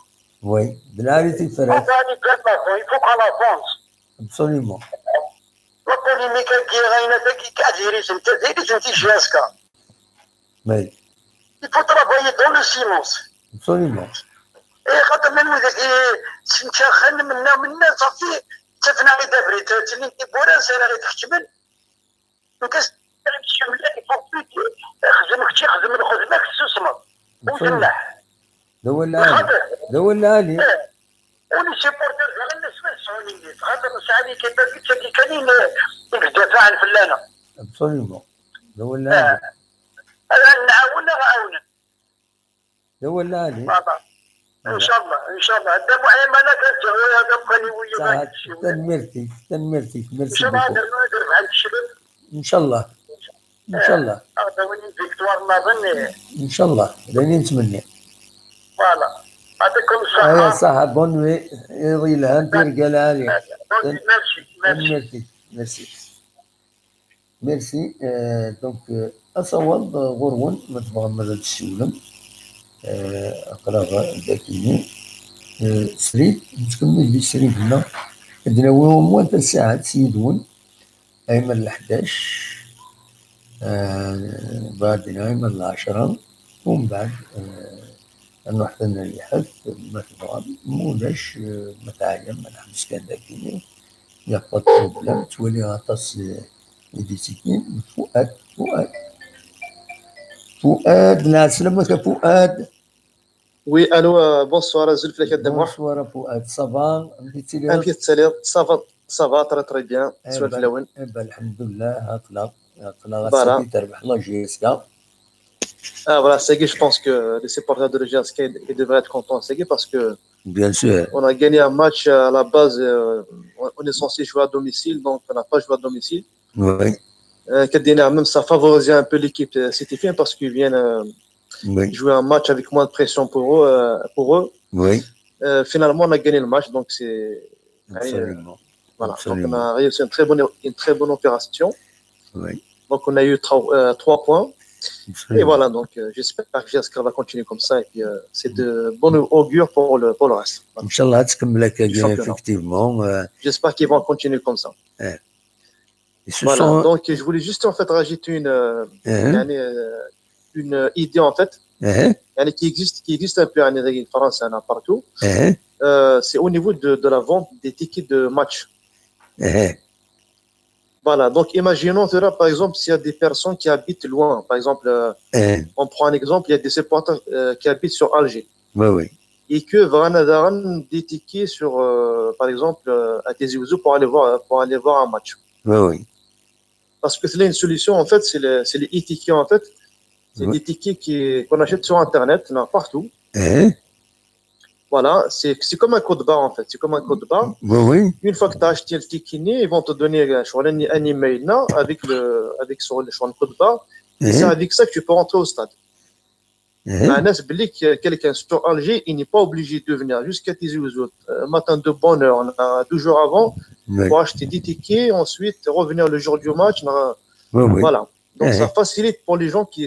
وي بالعالي تيفرق هذا اللي قال il faut qu'on avance absolument وقولي ميكا كي غاينا تاكي كاديري انت زيدي انت جاسكا وي il faut travailler dans le silence. Absolument. خاطر من سنتاخن منا صافي تفنا غير دابريت تلين كيبورا سير غير تحتمل وكاس تشمل يفوت خزم اختي خزم الخدمه كسوسمه وفلاح دول عالي ولي سيبورتر غير الناس ما يسمعوني خاطر ساعات كيبان كاين الدفاع عن الفلانه ابسوليومون دول عالي نعاون غاعون دول عالي ان شاء الله هذا معين ما كنت هذا بقى تنمرتي ميرسي ان شاء الله نقدر مع الشباب ان شاء الله هذا وين فيكتوار نظن ان شاء الله راني نتمنى فوالا يعطيكم الصحه صح بون وي يضي لها انت رجال عالي ميرسي دونك اصوب غرون ما تبغى الشولم أقرأ ذاكيني سريد نتكمل بي سريد لنا عندنا موان ثلاث ساعات سيدون أيمن ل11 بعدين أيمن ل10 ومن بعد نروح لنا اليحف ما تبغى مولاش ما تعلم ما نحبس كان ذاكيني يقبض بروبلام تولي غطاس يديسيكين فؤاد لا سلامك فؤاد وي الو بونسوار زلفلك الدموع بونسوار فؤاد صافا انت تسالي صافا تري بيان سوالف الاول الحمد لله هاكلا تربح لا جيسكا voilà Segui je pense que les supporters de l'GSK ils devraient être contents Segui parce que bien sûr on a gagné un match à la base on est censé jouer à domicile donc on n'a pas joué à domicile oui même ça favorisait un peu l'équipe citéfienne parce qu'ils viennent jouer un match avec moins de pression pour eux. Oui. Finalement, on a gagné le match, donc c'est. Absolument. Voilà. Absolument. Donc on a réussi une très bonne opération. Oui. Donc on a eu 3 points. Absolument. Et voilà, donc j'espère que GSK va continuer comme ça et puis c'est de bon augure pour le reste. Voilà. Inch'Allah, effectivement. J'espère qu'ils vont continuer comme ça. Voilà, donc je voulais juste en fait rajouter une idée en fait qui existe un peu en France partout. C'est au niveau de la vente des tickets de match. Voilà, donc imaginons par exemple s'il y a des personnes qui habitent loin. Par exemple, on prend un exemple, il y a des supporters qui habitent sur Alger. Oui. Et que Varanadan des tickets sur, par exemple, à Tizi Ouzou pour aller voir un match. Oui. Parce que c'est là une solution, en fait, c'est les e-tickets, en fait. C'est des tickets qu'on achète sur Internet, partout. Voilà, c'est comme un code barre, en fait. C'est comme un code barre. Oui. Une fois que tu as acheté le ticket, ils vont te donner un email là, avec sur le code barre. Et c'est avec ça que tu peux rentrer au stade. Quelqu'un sur Alger, il n'est pas obligé de venir jusqu'à Tizi Ouzou, matin de bonne heure, 2 jours avant, pour acheter des tickets, ensuite revenir le jour du match. Voilà. Donc ça facilite pour les gens qui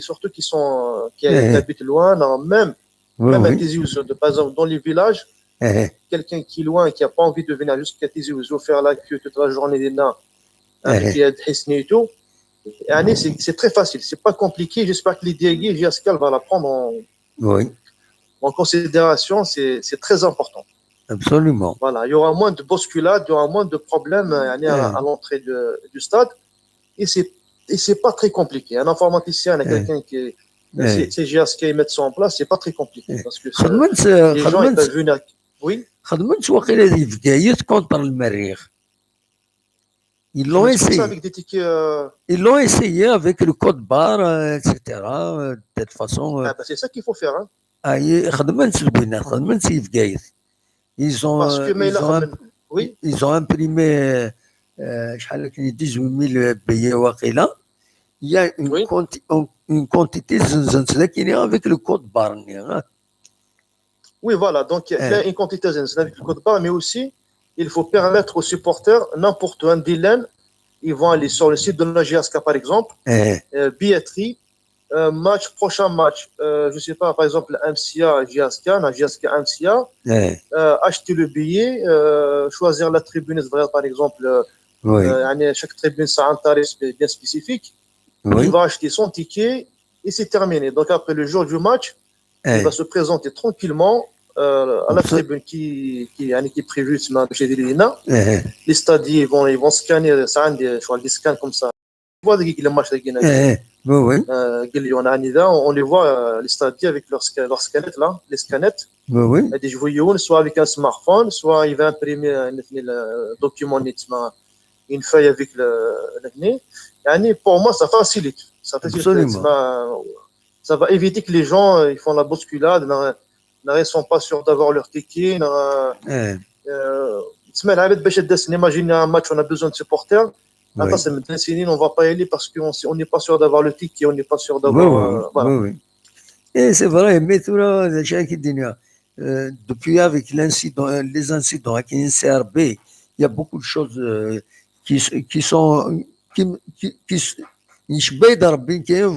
habitent loin, même à Tizi Ouzou. Par exemple, dans les villages, quelqu'un qui est loin et qui n'a pas envie de venir jusqu'à Tizi Ouzou faire la queue toute la journée là, avec et tout. C'est très facile, c'est pas compliqué. J'espère que l'idée GSK va la prendre en considération. C'est très important. Absolument. Voilà, il y aura moins de bousculades, il y aura moins de problèmes à l'entrée du stade. Et c'est pas très compliqué. Un informaticien, quelqu'un qui c'est GSK mettre ça en place, c'est pas très compliqué parce que les gens ils peuvent venir. Oui. خدمت وقيله في بداية كونتر المريخ. Ils l'ont essayé. Avec des tickets, Ils l'ont essayé avec le code barre, etc. De toute façon. C'est ça qu'il faut faire. خدمت البنات خدمت في بداية. Ils ont imprimé شحال كاين 18000 billets وقيله. Il y a une quantité de كاينين avec le code barre. Oui, voilà. Donc, il y a une quantité avec le code barre, mais aussi, il faut permettre aux supporters, n'importe où, un DLN, ils vont aller sur le site de la GSK, par exemple, billetterie, prochain match, je ne sais pas, par exemple, MCA, GSK, MCA, acheter le billet, choisir la tribune, par exemple, chaque tribune, ça a un tarif bien spécifique. Il va acheter son ticket et c'est terminé. Donc, après le jour du match, il va se présenter tranquillement à la tribune qui est prévue chez Lina. Les stadiers vont scanner, ça a des scans comme ça. On voit les matchs de on les voit, les stadiers avec leurs scanettes là, les scanettes. Des joueurs, soit avec un smartphone, soit il va imprimer le document, une feuille avec le nez. Pour moi, ça facilite. Ça va éviter que les gens ils font la bousculade, ne sont pas sûrs d'avoir leur ticket. Imagine un match, on a besoin de supporters. On ne va pas y aller parce qu'on n'est pas sûr d'avoir le ticket, on n'est pas sûr d'avoir. Voilà. Et c'est vrai, mais tout là, depuis avec les incidents avec l'INCRB, il y a beaucoup de choses qui sont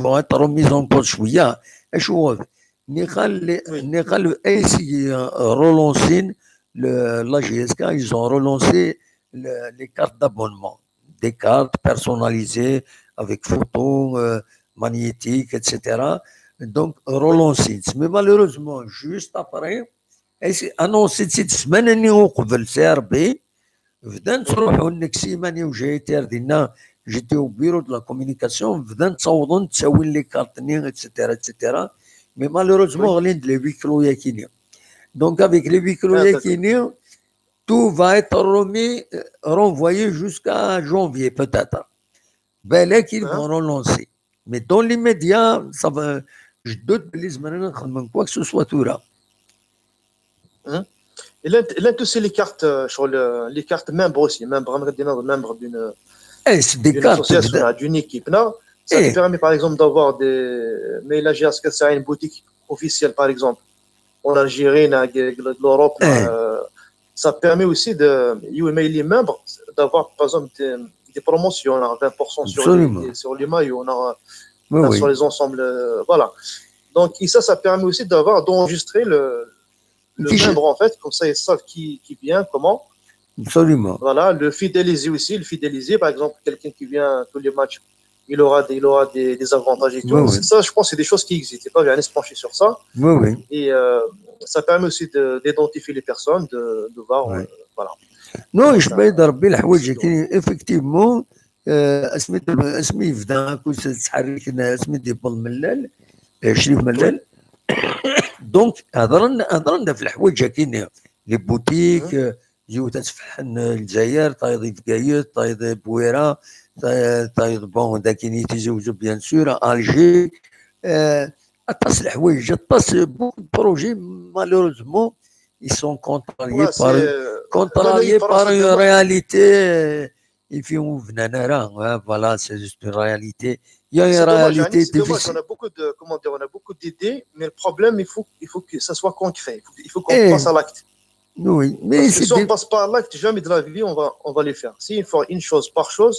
vont être remises en cause شوية. شوف نقال essayer relancer la GSK, ils ont relancé les cartes d'abonnement, des cartes personnalisées avec photos magnétiques, etc. Donc relancer. Mais malheureusement, juste après, annoncé cette semaine انه قبل CRB بدنا نروحوا النكسيماني وجايتير ديالنا j'étais au bureau de la communication بدنا نتصاوضوا تساوي لي كارتني etc. mais malheureusement غالين les huis clos ياكينيا. Donc avec les huis clos ياكينيا tout va être renvoyé jusqu'à janvier peut-être. بالك ils vont relancer. Mais dans l'immédiat, ça va, je doute que les Américains quoi que ce soit tout là. Et là, tu sais les cartes, les cartes membres aussi, membres d'une association, d'une équipe. Là, ça te permet par exemple d'avoir des. Mais là, j'ai à une boutique officielle par exemple, en Algérie, de l'Europe. Ça permet aussi de les membres d'avoir par exemple des promotions, on a 20% sur les maillots, on a sur les ensembles, voilà. Donc ça permet aussi d'enregistrer le membre en fait, comme ça ils savent qui vient, comment. Absolument. Voilà, le fidéliser par exemple, quelqu'un qui vient tous les matchs, il aura des avantages et tout. Ça, je pense, c'est des choses qui existent. Il faut bien se pencher sur ça. Et ça permet aussi d'identifier les personnes, de voir, voilà. Non, je peux dire effectivement, اسمي فدا كنت تحركنا اسمي دي بالملال شريف ملال. دونك هضرنا في الحوايج كاين لي بوتيك جيو تتفحن الجزائر تايض فكايت تايض بويره تايض بون داكين يتزوجوا بيان سور الجي اطاس الحوايج اطاس بوك بروجي مالوريزمون ils sont contrariés par une réalité. Et puis voilà, c'est juste une réalité. Il y a une réalité difficile. On a beaucoup d'idées, mais le problème, il faut que ça soit concret. Il faut qu'on passe à l'acte. Oui, mais si on ne passe pas à l'acte, jamais de la vie, on va les faire. S'il faut une chose par chose,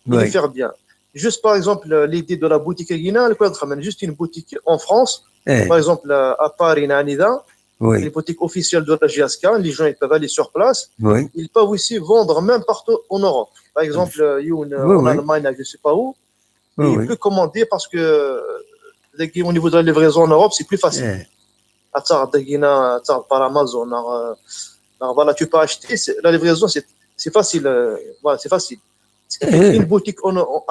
il les faire bien. Juste par exemple, l'idée de la boutique Guinée, juste une boutique en France, par exemple à Paris, Nanida. Les boutiques officielles de la GSK, les gens ils peuvent aller sur place. Ils peuvent aussi vendre même partout en Europe. Par exemple, en Allemagne, je ne sais pas où. Il peut commander parce que au niveau de la livraison en Europe, c'est plus facile. Par Amazon, voilà, tu peux acheter. La livraison, c'est facile. Voilà, c'est facile. Une boutique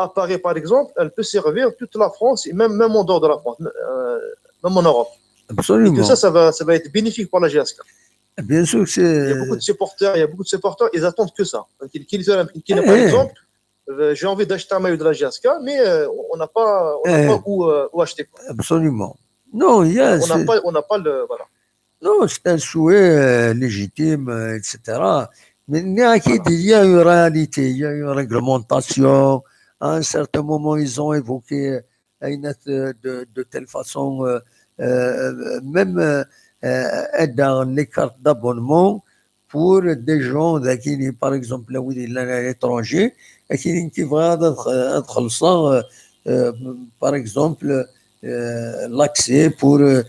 à Paris, par exemple, elle peut servir toute la France et même en dehors de la France, même en Europe. Absolument. Et tout ça va être bénéfique pour la GSK. Bien sûr que c'est. Il y a beaucoup de supporters, ils attendent que ça. Par exemple, j'ai envie d'acheter un maillot de la GSK, mais on n'a pas où acheter. Absolument. Non, il y a. On n'a pas le. Voilà. Non, c'est un souhait légitime, etc. Mais il y a une réalité, il y a une réglementation. À un certain moment, ils ont évoqué de telle façon. Même dans les cartes d'abonnement pour des gens qui, par exemple, là où il est à l'étranger, qui vont être par exemple, l'accès pour 3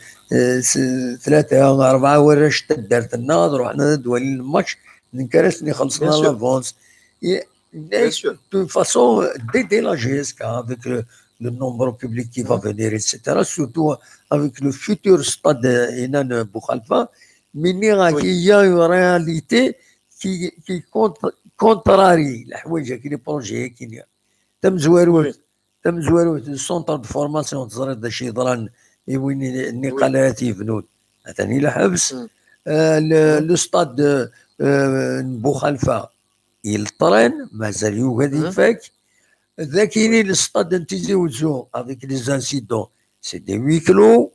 أو 4 ورش تدرت لنا رحنا دول الماتش نكرسني خلصنا l'avance. De toute façon, d'aider la GSK avec le nombre public qui va venir, etc. Surtout avec le futur stade Inan Boukhalifa, mais il y a une réalité qui contrarie les projets qui y a. تم زواروت السونتر دو فورماسيون تزرد شي يضران وين النقالات يبنون عثاني لحبس لو ستاد بوخالفا يلطرن مازال يوجد يفاك ذاكيني الستاد انتيزي وزو افيك لي زانسيدون سي دي وي كلو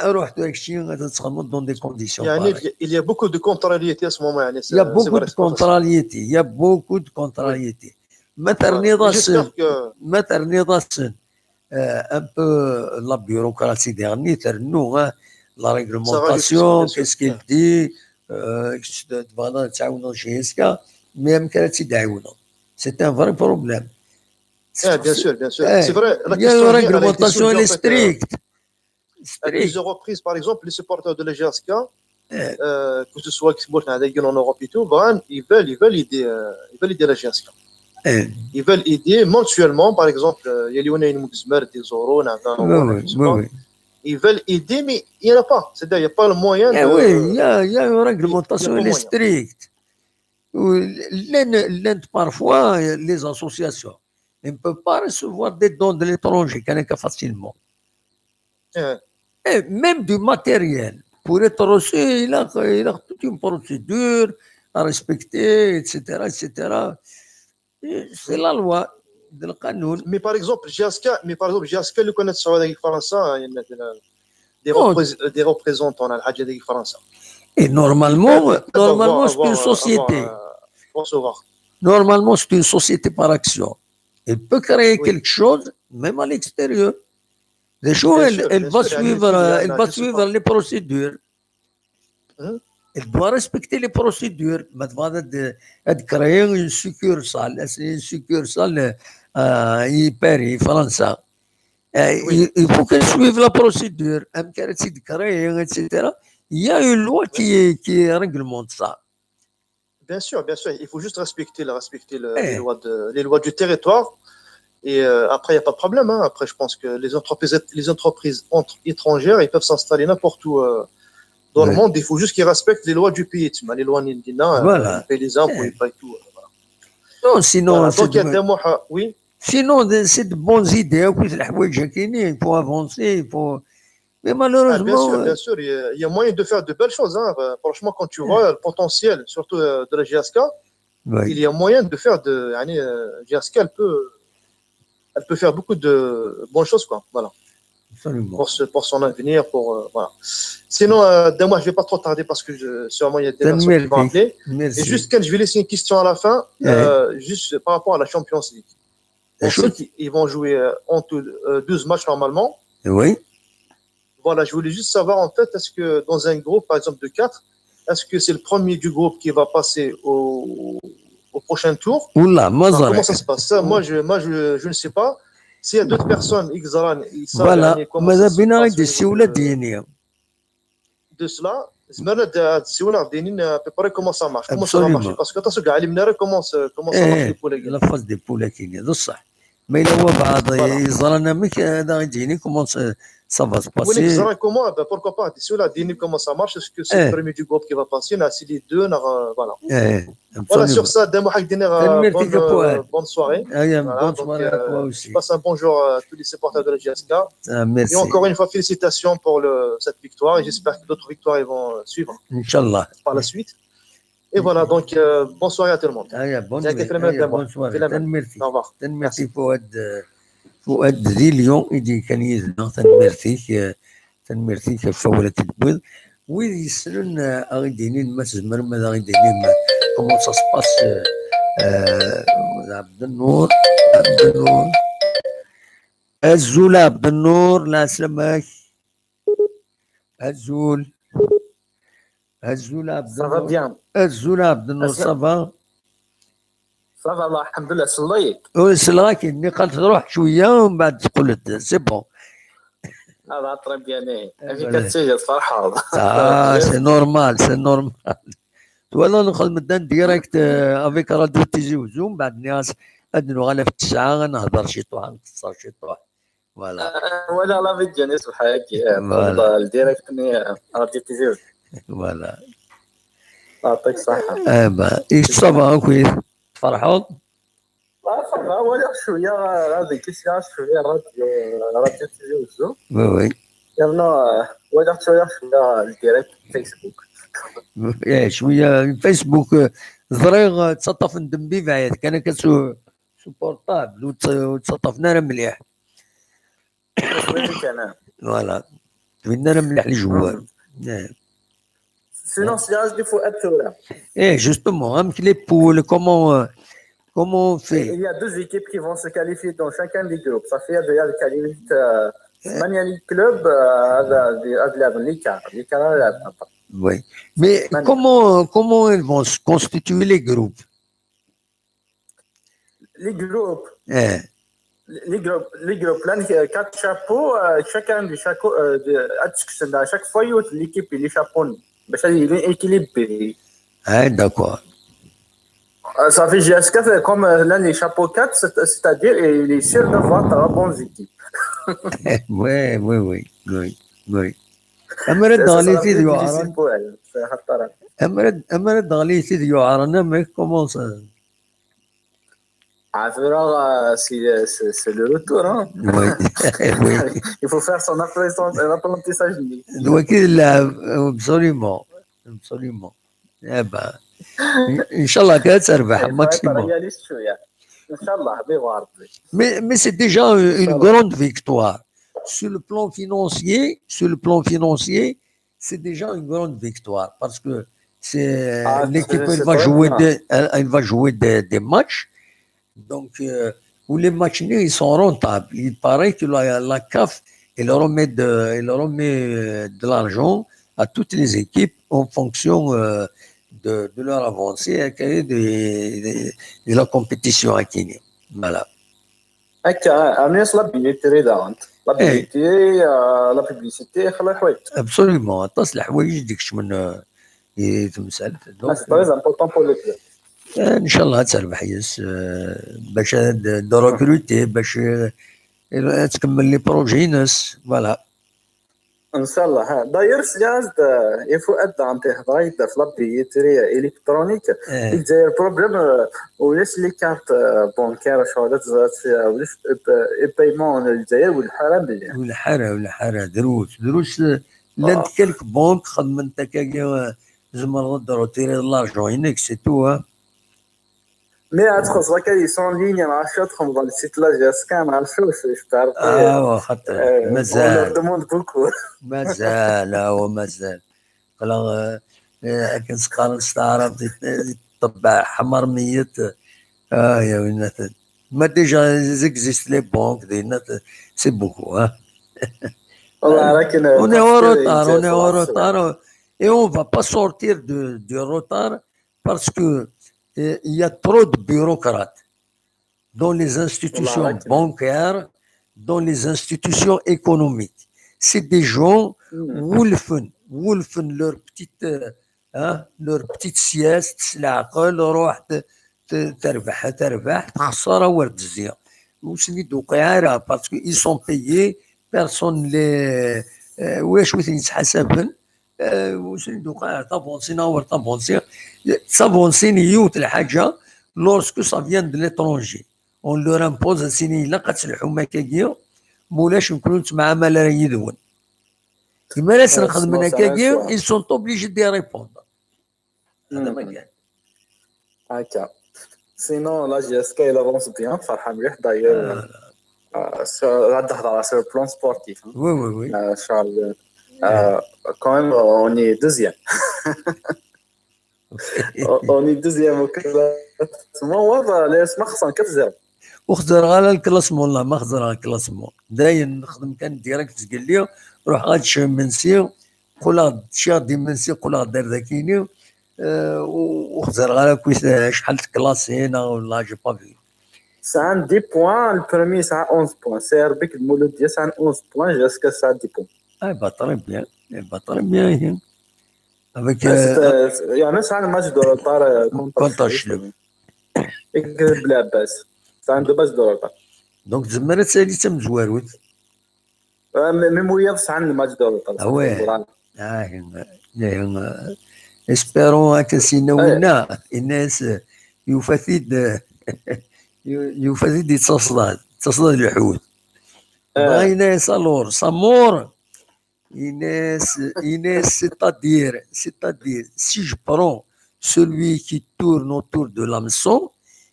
رحت داكشي غتتخمم دون دي كونديسيون يعني il y a beaucoup de contrariétés à ce moment يعني il y a beaucoup de contrariétés il y a beaucoup de contrariétés مثل نضاسن un peu la bureaucratie dernière ترنو la réglementation qu'est-ce qu'il dit تبغى تعاونوا شي هكا ما يمكن تدعونا c'est un vrai problème bien sûr c'est vrai il y a une réglementation elle est stricte à plusieurs reprises par exemple les supporters de la GSK que ce soit qui sont en Europe et tout ils veulent aider la GSK. Ils veulent aider mensuellement, par exemple, il y a Lionel Mouzmer, des Zoro, ils veulent aider, mais il n'y en a pas. C'est-à-dire, il n'y a pas le moyen de. Oui, il y a une réglementation stricte. Parfois, les associations ne peuvent pas recevoir des dons de l'étranger, facilement. Et même du matériel. Pour être reçu, il a toute une procédure à respecter, etc., etc. C'est la loi de le canon. Mais par exemple, GSK le connaît sur la France, il y a des représentants à la Hadja de France. Et normalement c'est une société. Normalement, c'est une société par action. Elle peut créer quelque chose, même à l'extérieur. Des choses, elle va suivre les procédures. Elle doit respecter les procédures. Elle crée une succursale. C'est une succursale Paris, France. Il faut qu'elle suive la procédure. Etc. Il y a une loi qui réglemente ça. Bien sûr. Il faut juste respecter les lois du territoire. Et après, il n'y a pas de problème. Après, je pense que les entreprises étrangères, ils peuvent s'installer n'importe où. Dans le monde, il faut juste qu'ils respectent les lois du pays. Les lois nindina, ils payent les impôts, ils payent tout. Non, sinon, oui. Sinon, c'est de bonnes idées. Il faut avancer, mais malheureusement. Bien sûr, il y a moyen de faire de belles choses. Franchement, quand tu vois le potentiel, surtout de la GSK, il y a moyen de faire GSK, elle peut faire beaucoup de bonnes choses, quoi. Voilà. Pour son avenir, voilà. Sinon, moi, je ne vais pas trop tarder parce que sûrement il y a des personnes qui vont appeler. Et juste quand je vais laisser une question à la fin, juste par rapport à la Champions League. On sait qu'ils vont jouer en tout 12 matchs normalement. Oui. Voilà, je voulais juste savoir en fait, est-ce que dans un groupe, par exemple de 4, est-ce que c'est le premier du groupe qui va passer au prochain tour? Comment ça se passe? Ça, moi, je ne sais pas. S'il y a d'autres personnes, ils savent comment ça se passe. De cela, à peu près comment ça marche. Comment ça va marcher? Parce que tu sais, comment ça marche pour les gars. La phase des poules qui est de ça. Mais là, on va comment ça va se passer. Comment? Pourquoi pas? Comment ça marche? Est-ce que c'est le premier du groupe qui va passer? C'est les deux. Voilà. Voilà, sur ça, bonne soirée. Bonne soirée à toi aussi. Je passe un bonjour à tous les supporters de la GSK. Merci. Et encore une fois, félicitations pour cette victoire. Et j'espère que d'autres victoires vont suivre. Inch'Allah. Par la suite. Et voilà, donc bonne soirée à tout le monde. Bonne soirée. Merci. Au revoir. Merci فؤاد ذي اليوم يجي كان يزنا تنمرتيك فولة البوذ ويدي يسألون أغيدينين ما تزمر ماذا أغيدينين كومون سا سباس عبد النور الزول عبد النور لا سلامك الزول الزول عبد النور صافا صافا الله الحمد لله صليت صلاك اني قلت روح شويه ومن بعد تقول سي بون هذا طري بيان هذيك كتسجل فرحه سي نورمال ولا نخدم مدان ديريكت افيك راديو تيجي وزوم بعد الناس ادنو غانا في الساعه غنهضر شي طوح نقصر شي طوح فوالا ولا لا فيديو ناس بحالك فوالا الديريكت غادي تجي فوالا يعطيك الصحة. ايش صبا كويس تفرحوا؟ لا صافا ولا شوية هذيك الساعة شوية راديو تيجي وزو وي يلا ولا شوية الديريكت فيسبوك شويه فيسبوك زريغ تسطف ندم بي بعيد كان كسو بورطابل وتصطفنا مليح شوية كان فوالا تبينا مليح الجوال Sinon, c'est l'âge du faut être là. Justement, les poules, comment on fait? Il y a deux équipes qui vont se qualifier dans chacun des groupes. Ça fait déjà le qualifié Maniali Club l'écart. Oui. Mais comment ils vont se constituer les groupes? Les groupes. Les groupes, là, 4 chapeaux, chacun de chaque fois, l'équipe et les chapeaux. Il est équilibré. D'accord. Ça fait GSK comme là, les chapeaux 4, c'est-à-dire les sûrs d'avoir 3 bonnes équipes. Oui. أمرد دالي سيد يعرن أمرد دالي سيد يعرن mais comment ça? C'est le retour, hein? Oui. Il faut faire son apprentissage. Donc absolument. Inch'Allah qu'elle تربح maximum. Mais c'est déjà une grande victoire. Sur le plan financier, c'est déjà une grande victoire parce que l'équipe elle va jouer des matchs. Donc, où les matchs ils sont rentables. Il paraît que la CAF, elle remet de l'argent à toutes les équipes en fonction de leur avancée et de la compétition à Kenya. Voilà. La publicité, absolument. تصل حوايج ديكش من يتمثل. C'est très important pour le club. ان شاء الله تربح يس باش recruter باش تكمل لي بروجي ناس فوالا ان شاء الله. داير سياز يفو ادى عن تهضاي في لابيتري الكترونيك داير بروبليم ولاش لي كارت بونكير شهادات ولاش البايمون الجزائر والحرام دروس لانت كلك بونك خدمتك كاع زعما روتيري لارجون هناك سي تو مي ادخل زعما ils sont en ligne على شاتهم dans le site là j'ai scan على الشوش تعرف خاطر مازال دوموند بوكو مازال خلا كان سقار استعرض طبع حمر ميت يا ولات ما ديجا زيكزيست لي بونك دينا سي بوكو والله لكن on est en retard et on va pas sortir du retard parce que il y a trop de bureaucrates dans les institutions bancaires, dans les institutions économiques. C'est des gens wolfen leur petite sieste, العقل روح تربح تخسر ورد الزيان. وشني دوقيا parce que ils sont payés personne les واش يتحسبن وشني دوقيا طابونسين يوت الحاجه lorsque ça vient de l'étranger on leur impose سيني لا قتلحوا مكاكيا مولاش نكونوا مع مالا يدون كما لا نخدم مكاكيا ils sont obligés de répondre هذا ما كان هكا sinon la GSK elle avance bien فرحان مليح داير غادي نهضر على le plan sportif oui Charles quand même on est deuxième on est deuxième au classement واضح الاسم خصنا 4-0 وخزر على الكلاسمون والله ما خزر على الكلاسمون داير نخدم كان ديريكت قال لي روح غادي شمنسي قول شي غادي منسي قول غادي دير ذاكيني وخزر على كويس شحال كلاسينا ولا جي با في ça a 10 points le premier ça a 11 points c'est Arbik le Mouloudia ça a 11 points jusqu'à ça a 10 points très bien avec يعني ça a un match de retard contre Schlepp بلا باس عنده باش دور دونك تزمر تسالي تم زواروت ميموير عن الماتش دور اسبيرون هكا سيناوينا الناس يفثيد تصلاد الحوت بغينا صالور صامور Inès, c'est-à-dire, si je prends celui qui tourne autour de l'hameçon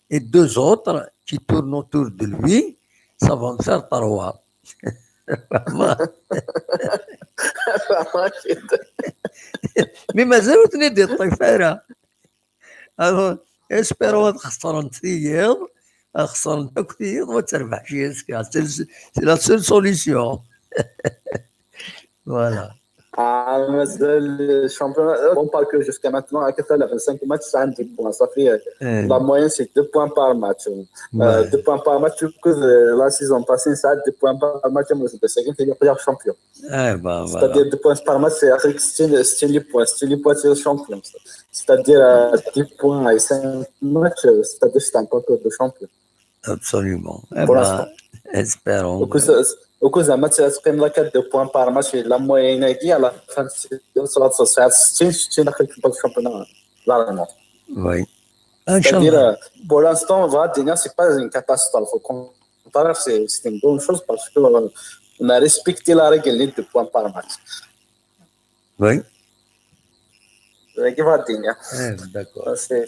et deux autres qui tournent autour de lui, ça va me faire trois. Mais مازالو تنادي الطفيرة. Alors, espérons خسران ثياب, خسران تكثير وتربح شي اسكا. C'est la seule solution. Voilà. Le championnat, on parle que jusqu'à maintenant, à 5 matchs, ça a 10 points. Ça fait la moyenne, c'est 2 points par match. 2 points par match, la saison passée, ça a 2 points par match. C'est le meilleur champion. C'est-à-dire 2 points par match, c'est les points. C'est les points, c'est le champion. C'est-à-dire 10 points et 5 matchs, c'est-à-dire c'est un concours de champion. Absolument. Pour l'instant. Espérons. Au cause d'un match, c'est 2 points par match. La moyenne est à la fin de c'est le championnat. Oui. C'est-à-dire, pour l'instant, c'est pas une catastrophe. Au contraire, c'est une bonne chose parce qu'on a respecté la règle des 2 points par match. Oui. D'accord. C'est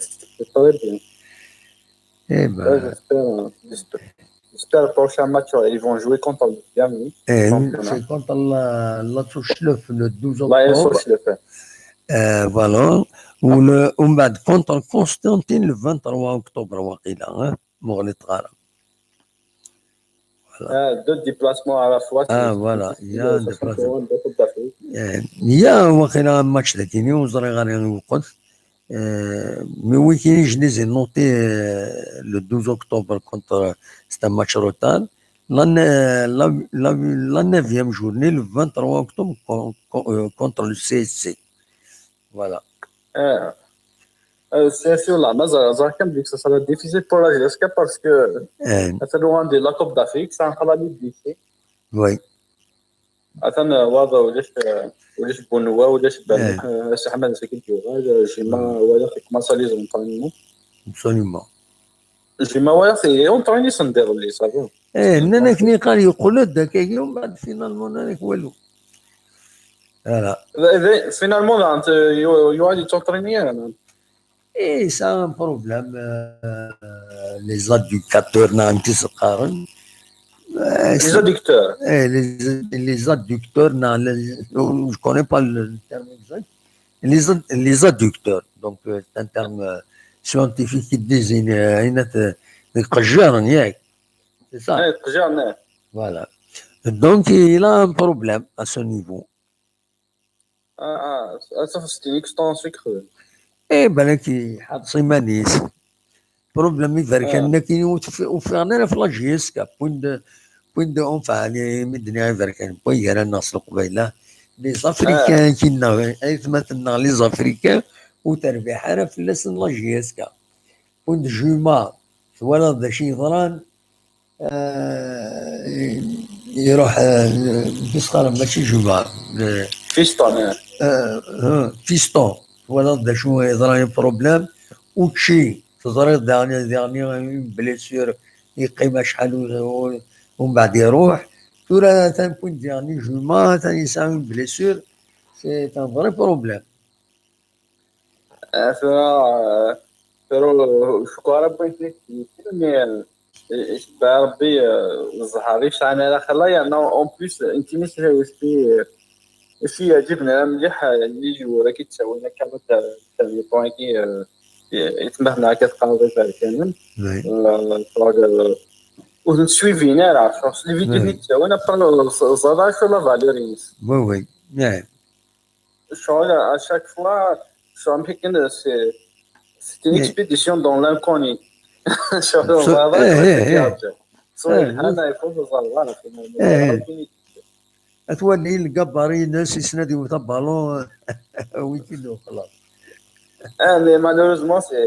très bien. Eh ben. J'espère le prochain match, ils vont jouer contre le Miami. C'est contre la Touchleuf le 12 octobre. Voilà. ومن بعد contre Constantine le 23 octobre وقيلا مغلط غارة. Deux déplacements à la fois. Voilà. Il y a un déplacement. Il y a وقيلا match ثاني وزري غاري الوقت. Mais oui, je les ai notés le 12 octobre contre c'était un match retard. La 9e journée, le 23 octobre, contre le CSC. Voilà. C'est sûr, là, mais Zarkam dit que ça sera difficile pour la GSK parce que c'est loin de la Coupe d'Afrique, c'est un travail difficile. Oui. أنا واضح وليش بونوا وليش بان سحمان سكيتيو جيما ولا في كماسا لي زونطانيمون absolument جيما ولا في اونطاني سندير لي صافي انا كني قال يقول داك يوم بعد فينالمون انا والو فوالا فينالمون انت يوالي تونطريني اي سا ان بروبليم لي زادوكاتور نعم تسقارن Les adducteurs. Les adducteurs, non, je ne connais pas le terme exact. Les adducteurs, donc c'est un terme scientifique qui désigne les qajjaran, c'est ça. Voilà. Donc il a un problème à ce niveau. Ça c'est une extension creux. Eh ben qui حاط سيمانيس. Problème يفركنا كي وفعنا في لاجيسكا بوين دو فعلي مدني يفركن بوين يرى الناس القبيلة لي زافريكان كينا مثلنا لي زافريكان وتربيح انا في لسن لاجيسكا بوين جوما ولا ذا شي ضران يروح بيسخر ماشي جوما فيستون ولا ذا شو يضران بروبليم وتشي تضرب داني بليسير يقيم شحال ومن بعد يروح تورا تنكون ديرني جوما ثاني ساعه بليسير سي ان فري بروبليم pero شكرا بغيت مي بربي الزهريش انا لا خلا يعني اون بليس انت مش في يعجبنا مليح اللي وراكي تساوينا كامل بوينتي يتمهنا كتقاضي كامل ونسويفينا راه لي فيديو اللي تساوينا بطلوا الزراش ولا فاليرينس وي نعم شغل اشاك فوا شغل هكا سي une expédition dans l'inconnu شغل الزراش انا يفوز الزراش اتولي القباري ناس يسندوا تاع بالون ويكيد وخلاص mais malheureusement c'est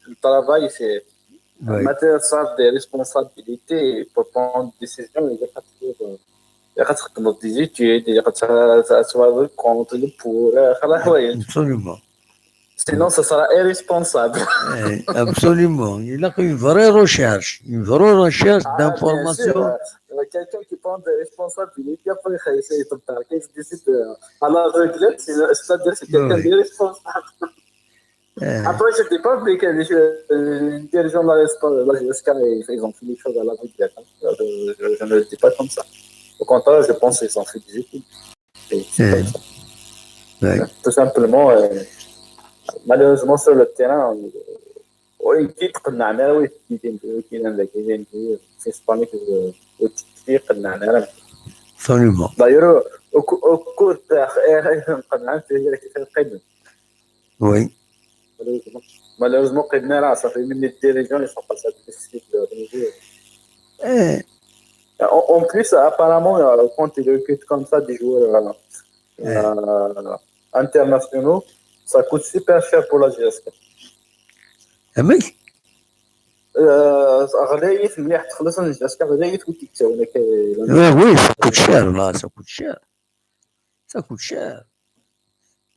le travail معناتها صار دي ريسبونسابيليتي بور بون ديسيزيون اللي خاطر دي زيتيد اللي خاطر كونت لو بور خلاص حوايج. Absolument. Sinon, ça sera irresponsable. Absolument. Il a une vraie recherche d'information. Quelqu'un qui prend des responsabilités, après, il essaie de tarquer, il décide à la reglette, c'est-à-dire que c'est quelqu'un d'irresponsable. Après, je ne dis pas que les dirigeants de la GSK, ils ont fait des choses à la reglette. Je ne le dis pas comme ça. Au contraire, je pense qu'ils ont fait des études. Tout simplement, malheureusement, sur le terrain, وكي تقنعنا وكاين في اسبانيا وكي قنعنا Absolument. داير وكور تاع نقنعنا في القدم. Oui. malheureusement قدنا راه صافي من الديريجون يسون با ساتيسفيت. En plus, apparemment, quand ils recrutent comme ça des joueurs internationaux, ça coûte super cher pour la GSK. فهمك؟ غلايف مليح تخلص من الجاسك غلايف وتيكتاو هناك. Oui, ça coûte cher, là, ça coûte cher. Ça coûte cher.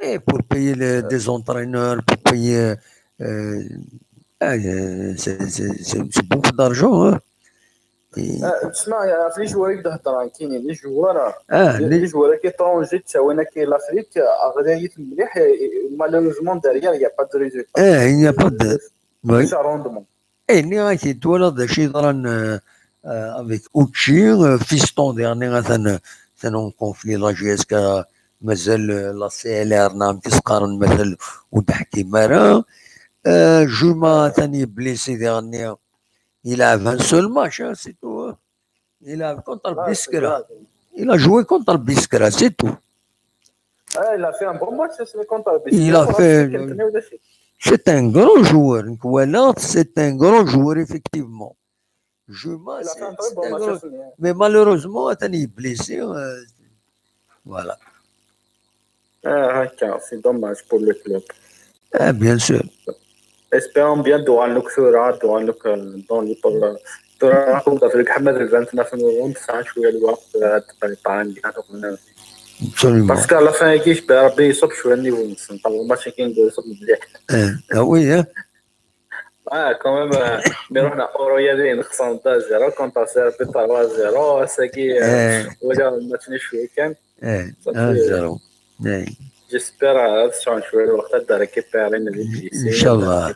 Et pour payer des entraîneurs, pour payer. C'est beaucoup d'argent. Hein. تسمع في لي جوار يبدا هضران كاينين لي جوار لي جوار كيطرونجي تساوي هنا كاين لافريك غلايف مليح مالوروزمون داريا يا با دو ريزولتا. il n'y a pas de. Oui. روندمون. ني كيتولد داكشي ضران avec Ouchi, Fiston dernier ثانو كونفلي لا جي اس كا مازال لا سي ال ار نعم تسقارن مازال وتحكي مرا جوما ثاني بليسي dernier. Il a 20 seul match, hein, c'est tout. Hein. Il a contre le Biskra. Il a joué contre le Biskra, c'est tout. Il a fait un bon match contre le Biskra. Il a fait. C'est un grand joueur. C'est un grand joueur, effectivement. Juma, il a fait un très bon match. Mais malheureusement, il est blessé. Voilà. C'est dommage pour le club. Bien sûr. Espérons bien Douranlouk sera Douranlouk dans les Douranlouk d'Afrique Hamad le 29 novembre ça شوية الوقت تقريبا Absolument. parce qu'à la fin يجيش بربي يصب شوية النيفو نطلع الماتش كاين يصب مليح. Oui hein. quand même mais رحنا أورويادين خسرنا 2-0 كونتر سيربي 3-0 ساكي ولا الماتش شوية كان 1-0. J'espère sur شوية الوقت تقدر récupérer إن شاء الله.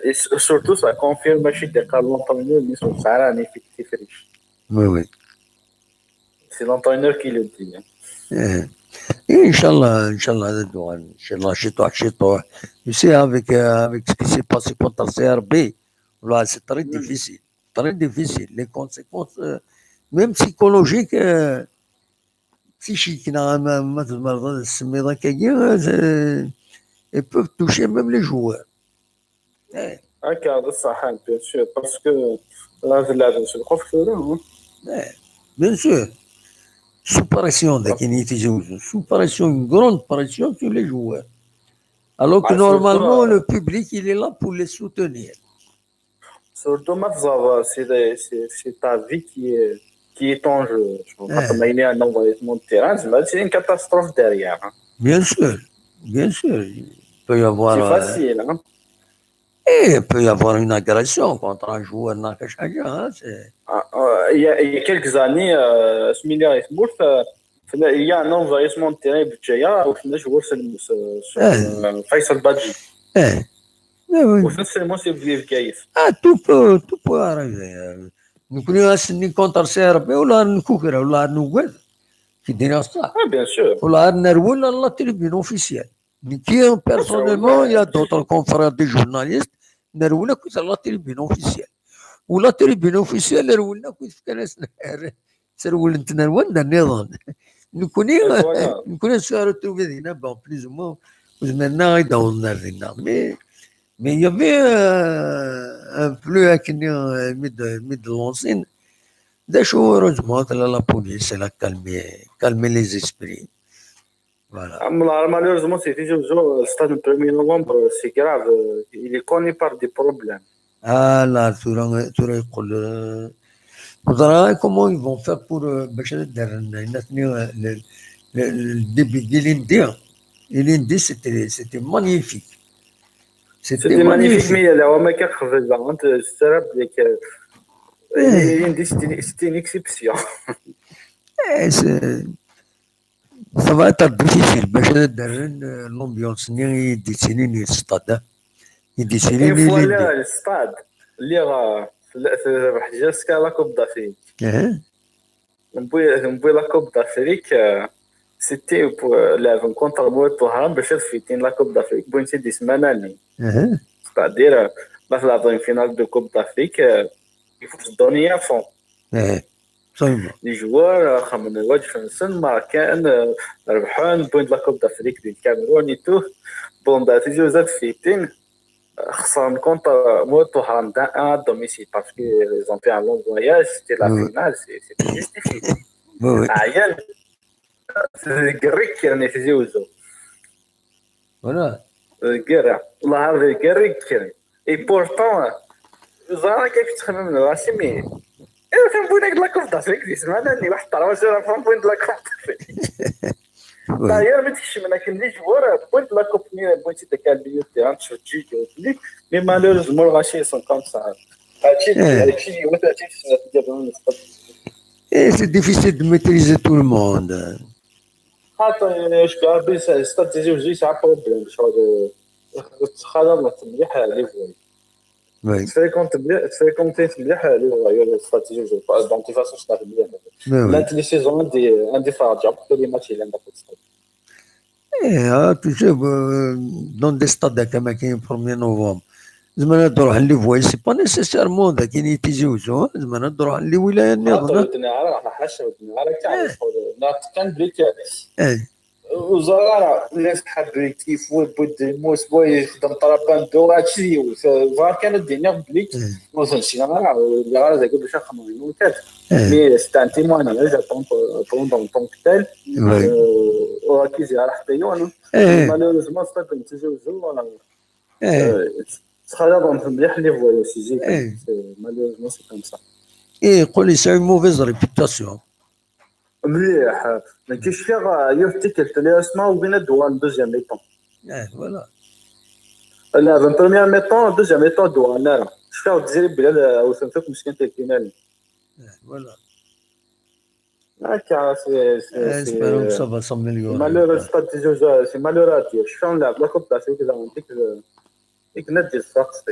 Et surtout, ça confirme que c'est l'entraîneur qui sont un effectif riche. Oui. C'est l'entraîneur qui le dit. Inch'Allah, Inch'Allah, chez toi. Tu sais, avec ce qui s'est passé contre le CRB, là, c'est très difficile. Très difficile. Les conséquences, même psychologiques, psychiques, elles peuvent toucher même les joueurs. هذا صح bien sûr parce que لازم نشوف شنو. Bien sûr. Sous pression, sous pression, une grande pression sur les joueurs. Alors que normalement, le public, il est là pour les soutenir. Surtout maintenant, c'est ta vie qui est en jeu. Quand il y a un envahissement de terrain, c'est une catastrophe derrière. Bien sûr. Il peut y avoir. C'est facile. Hein? Et il peut y avoir une agression contre un joueur. Il y a quelques années, il y a un envahissement de terrain budgétaire où les joueurs sont Faisal Badji. C'est Viev Gaïf. Tout peut arriver. Nous connaissons contre CRB ou la Nkoukera ou la Nougued qui dénonce ça. Bien sûr. Ou la Nerwoul à la tribune officielle. Personnellement, il y a d'autres confrères de journalistes. Nerwoul à la tribune officielle. Ou la tribune officielle, Nerwoul à la Nerwoul à la Nerwoul. Nous connaissons à retrouver des nabans plus ou moins. Maintenant, dans mais il y avait un plus de l'ancienne. Heureusement, la police elle a calmé les esprits. Voilà. Malheureusement, c'est toujours le stade du 1er novembre, c'est grave. Il est connu par des problèmes. لا ترى يقول faudra comment ils vont faire pour باش le début de l'Indie c'était magnifique. C'était magnifique, mais là, on m'a qu'à crever. C'était une exception. Ça va être difficile باش l'ambiance ني يديسيني الستاد يديسيني une fois là le stade اللي راه في واحد جاسكا لا كوب دافريك نبوي لا كوب دافريك سيتي لعب كونتر موت طهران باش فيتين لا كوب دافريك بوينتي دي سماناني c'est-à-dire là في la finale de coupe d'Afrique il faut se donner à fond. Les joueurs خمن الوجه فنسن ماروكان ربحان بوينت لا كوب دافريك ديال الكاميرون ايتو بون دات جوزات فيتين خسران كونتر موت طهران دا ان دوميسيل باسكو ils ont fait un long voyage c'était la finale c'était justifié. عيال قريك يعني في جوزو ولا قرا والله هذا قريك اي بورتون زعما كيف تخمم من راسي مي انا كنبغي ناك لا كوب دافريك دي سمعنا واحد 3 بوينت لا كوب دافريك لا يا ما تكش منك اللي جوار بوينت لا كوب بوينت داك البيو تاع تشجيج لي مي مالوريزمون غاشي سون كوم سا هادشي وثاتي ديال c'est difficile de maîtriser tout le monde. حتى شكون بيس استراتيجي وجي ساعه بروبليم شغل تخدم مليح لي فوي Oui. تفريكونتي مليح لي فوي الاستراتيجي جو دونك فاسون ستار مليح لانت لي سيزون عندي فراجع كل ماتش اللي عندك tu sais dans des stades كما كاين 1er نوفمبر زعما تروح لي فوي سي با نيسيسيرمون ذاك يتيزيوزو زعما تروح لي ولايه النظام حاشا ودنا تعرف كان بريك وزرارة الناس حبيت يفوت بود موس بوي يخدم طراباندو هادشي فار كانت الدنيا بليك وصلتي انا لا زعما باش نخمم الموتات مي ستان تيمون جا طون طون تال وكيزي على حطيون مالوريزمون صافي نتجاوزو تخرجوا مليح لي فوالو سيجي مالوريزمون سي كوم سا يقول لي سي موفيز ريبيتاسيون مليح ما كاينش فيها يفتكر لي اسماء وبين الدوان دوزيام ميطون فوالا لا في بروميير ميطون دوزيام ميطون دوان لا شفاو تجري بلا وثنتك مسكين تاع الفينال فوالا هكا اسبيرون صافا سامليور مالوريز ستاتيجو سي مالوراتي شفاو نلعب لا كوب دافريك زعما ديك نادي صفاقس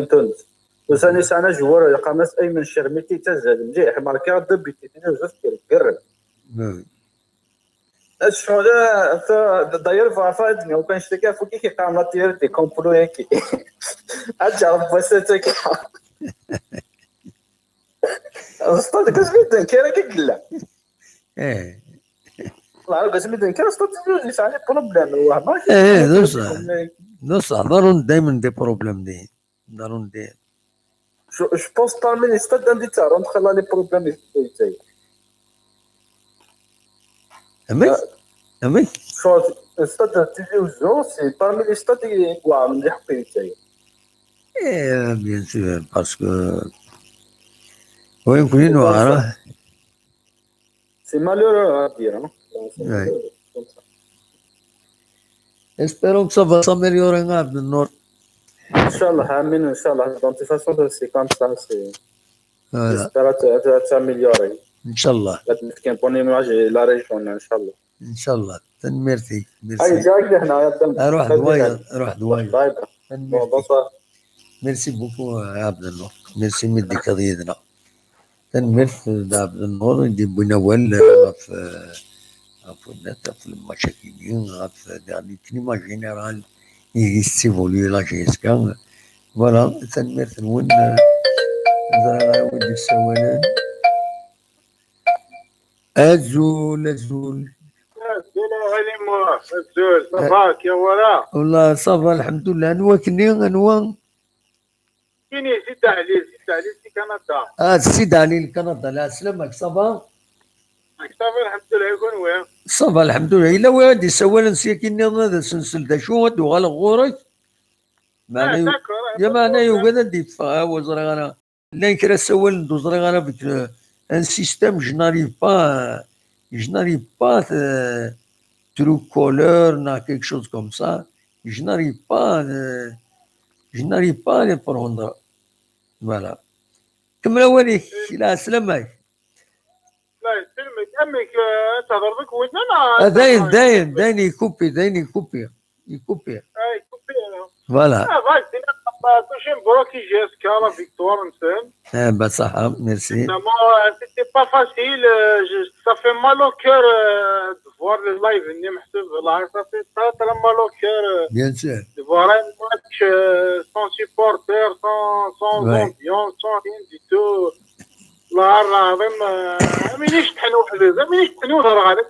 تونس وثاني سنه جوار قامت ايمن شرميتي تزاد مليح ماركا دبيتي جوج كيرقر شنو هذا داير فافاد لو كان شتكى فوكي كي قام لا تير دي كومبلو هيك اجا بسيتك استاذ كسبت كيرا كيقلا والله كسبت كيرا استاذ جوج ساعه بروبليم هو ما نص ضرون دائما دي بروبليم دي ضرون دي Je pense parmi les stades d'Indita, rentre là les problèmes et Amé le stade de Télévision, c'est parmi les stades qui sont bien sûr, parce que oui, c'est malheureux à dire. Ouais. Espérons que ça va s'améliorer dans le nord. Inch'Allah, Amin, Inch'Allah. De toute façon, c'est comme ça. Voilà. J'espère s'améliorer. Inch'Allah. Pour l'image et la région, Inch'Allah. Inch'Allah. Merci. Allez, direct, روح دواي. Bonsoir. Merci beaucoup, Abdelnour. Merci مدي قضيتنا. تنمرت عبد النور دي بنوال في النت في المشاكلين في يعني كلمة جينيرال يستيفولي لا جيسكا فوالا تنمرت نون زرا ودي السوالان أزول صفاك يا ورا والله صافا الحمد لله أنوا أنوا كيني سيد علي في كندا السيد علي كندا لا سلامك صافا صافا الحمد لله يكون وين صافا الحمد لله إلا وادي سوالا سياكيني هذا سنسل دا شو هادو غالا غورك داكور يا أنا يوجد الدفاع وزرعنا لين كرا سوال دوزرعنا بك un système je n'arrive pas true color na quelque chose comme ça je n'arrive pas à les prendre voilà كم الأولي لا سلامك لا يسلمك امك تهضر بك وين انا داين يكوبي اي كوبي voilà توشين بروكي جيسكا لا فيكتوار نسان بصح ميرسي c'était pas facile ça fait mal au cœur de voir le live اللي محسوب لايف ça fait très mal au cœur bien sûr de voir un match sans supporter sans ambiance sans rien du tout لا العظيم مانيش تحنو حبيبي مانيش تحنو ظهر غادي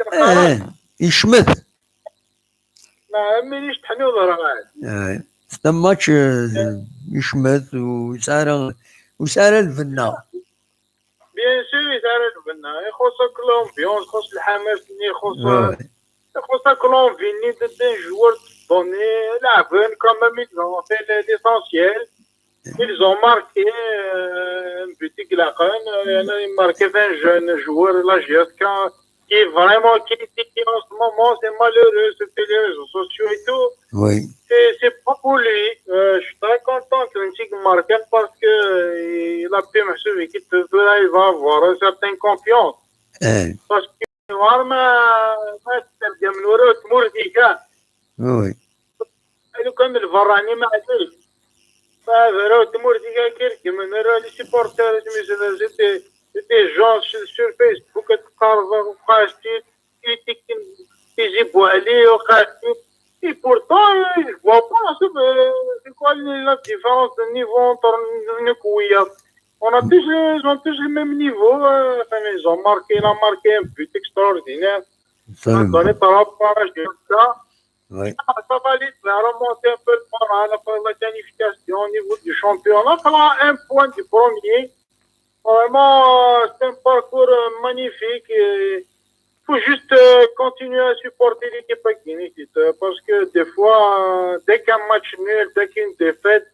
يشمت مانيش تحنو ظهر غادي c'est un match يشمت وسارة الفنة بيان سور يسارة الفنة يخصك لومبيونس يخص الحماس اللي يخصك لونفي اللي ضد جوار دوني لعبن كومام ils ont fait l'essentiel ils ont marqué un but claquant ils marqué 20 jeunes joueurs la GSK qui est vraiment critiqué en ce moment c'est malheureux sur les réseaux sociaux et tout oui c'est pas pour lui je suis très content que Nchik marque parce que il a pu m'assurer qu'il va avoir une certaine confiance parce que ما ترجع من وراء تمر فيك oui لو كان الفراني ما عليك فهذا تمر فيك كيرك من وراء لي سيبورتر des gens sur Facebook تقارب وقاش يجيبوا عليه وقاش et pourtant je vois pas c'est quoi la différence de niveau entre nous et on a tous le même niveau ils ont marqué il a marqué un but extraordinaire dans les parages de ça ça valide la remonter un peu le moral après la qualification au niveau du championnat prend un point du premier vraiment c'est un parcours magnifique il faut juste continuer à supporter l'équipe guinéenne parce que des fois dès qu'un match nul dès qu'une défaite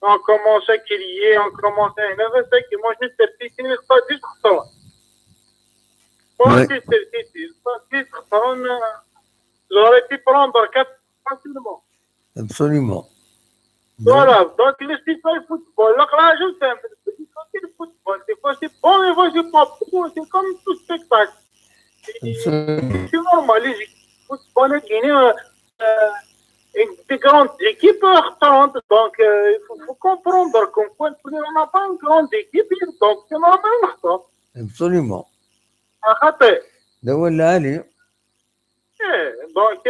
on commence à crier, on commence à énerver, c'est que moi je ne sais pas du tout. J'aurais pu prendre 4 facilement. Absolument. Voilà, donc le style du football, là je sais, le football, des fois c'est bon, des fois c'est pas bon, c'est comme tout spectacle. C'est normal, les football guinéens, des grandes équipes retentent, donc il faut comprendre qu'on n'a pas une grande équipe, donc c'est normal. Absolument. Donc,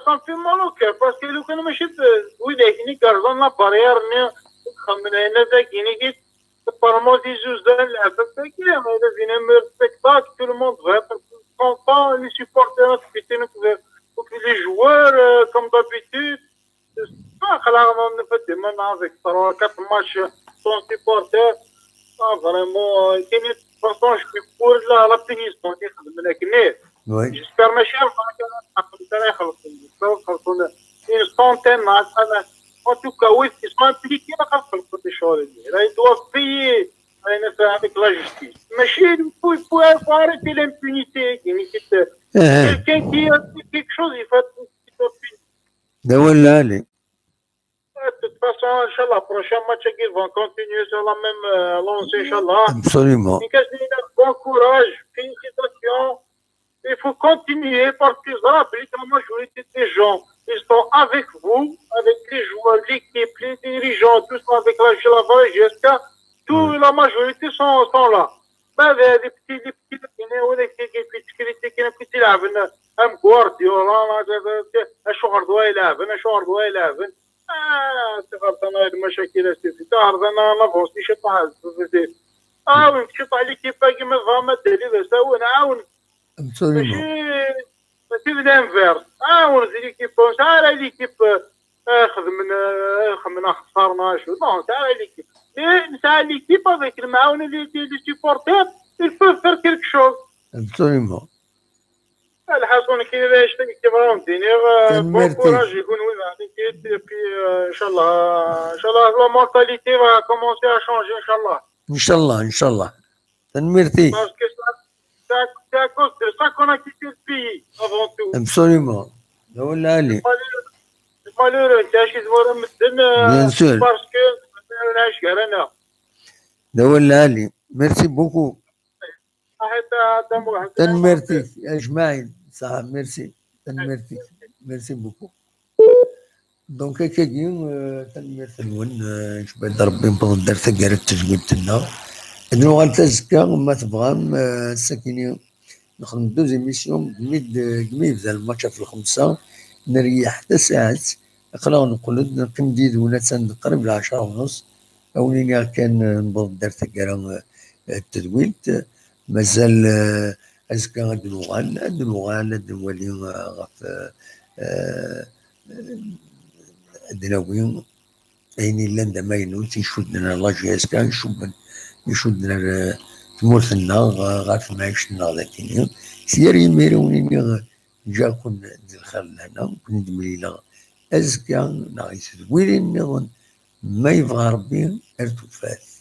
ça me fait mal au cœur, parce que quand je suis oui, la barrière, apparemment, des spectacle, tout le monde va être content, les supporters, les joueurs, comme d'habitude, on a fait maintenant avec 3-4 matchs sans supporters. Vraiment, de toute façon, je suis pour la punition. J'espère, mes chers, une centaine, en tout cas, oui, ils sont impliqués dans les choses. Ils doivent payer avec la justice. Mais il faut arrêter l'impunité. Quelqu'un qui a fait quelque chose, il faut punir. De toute façon, Inch'Allah, prochain match, ils vont continuer sur la même lancée, Inch'Allah. Absolument. Bon courage, félicitations. Il faut continuer parce que la majorité des gens, ils sont avec vous, avec les joueurs, l'équipe, les dirigeants, tous avec la GSK. Toute la majorité sont là. Les petits qui يلعبن ام غوارديولا شهر دوا يلعبن شهر دوا يلعبن تغلطنا المشاكل في تعرضنا نافونسي شطح ونشطح ليكيبا كيما فما دليل ساوي نعاون ماشي الانفيرس عاون ليكيبا ساعه ليكيب خدمنا خسرنا شو نو ساعه ليكيب ساعه ليكيب avec المعاونه اللي سيبورتير il peut faire quelque chose. Absolument. الحاجة حسون كي يشتي كيما دينير بون كوراج يكون وين عليك بي ان شاء الله ان شاء الله لا مونتاليتي va commencer à changer ان شاء الله ان شاء الله تنمرتي parce que c'est à cause de ça qu'on a quitté le pays avant tout absolument ولا لي malheureux انت شي زوره مدن parce que نعيش غير انا ولا لي ميرسي بوكو حتى تنمرتي اجمعين صح ميرسي تنمرتي ميرسي بوكو دونك كاين تنمرت الون جبد ربي نبغي ندير ثقال التجويد تنا انو غنتزكى ما تبغام الساكنين نخدم دوز ايميسيون قمي بدا الماتش في الخمسة نريح حتى ساعات اقرا نقول كنديد ولا قريب ل 10:30 اوليني كان نبغي ندير ثقال التدويلت مازال ازكى غاد نوغال نولي غف دناوين عيني لان ما ينوت يشدنا لاجي ازكى يشدنا تمورثنا غاف معيشنا لكن سيري ميروني جا كون دخل لهنا كون دملينا ازكى نايس ويلين ما يبغى ربي ارتفات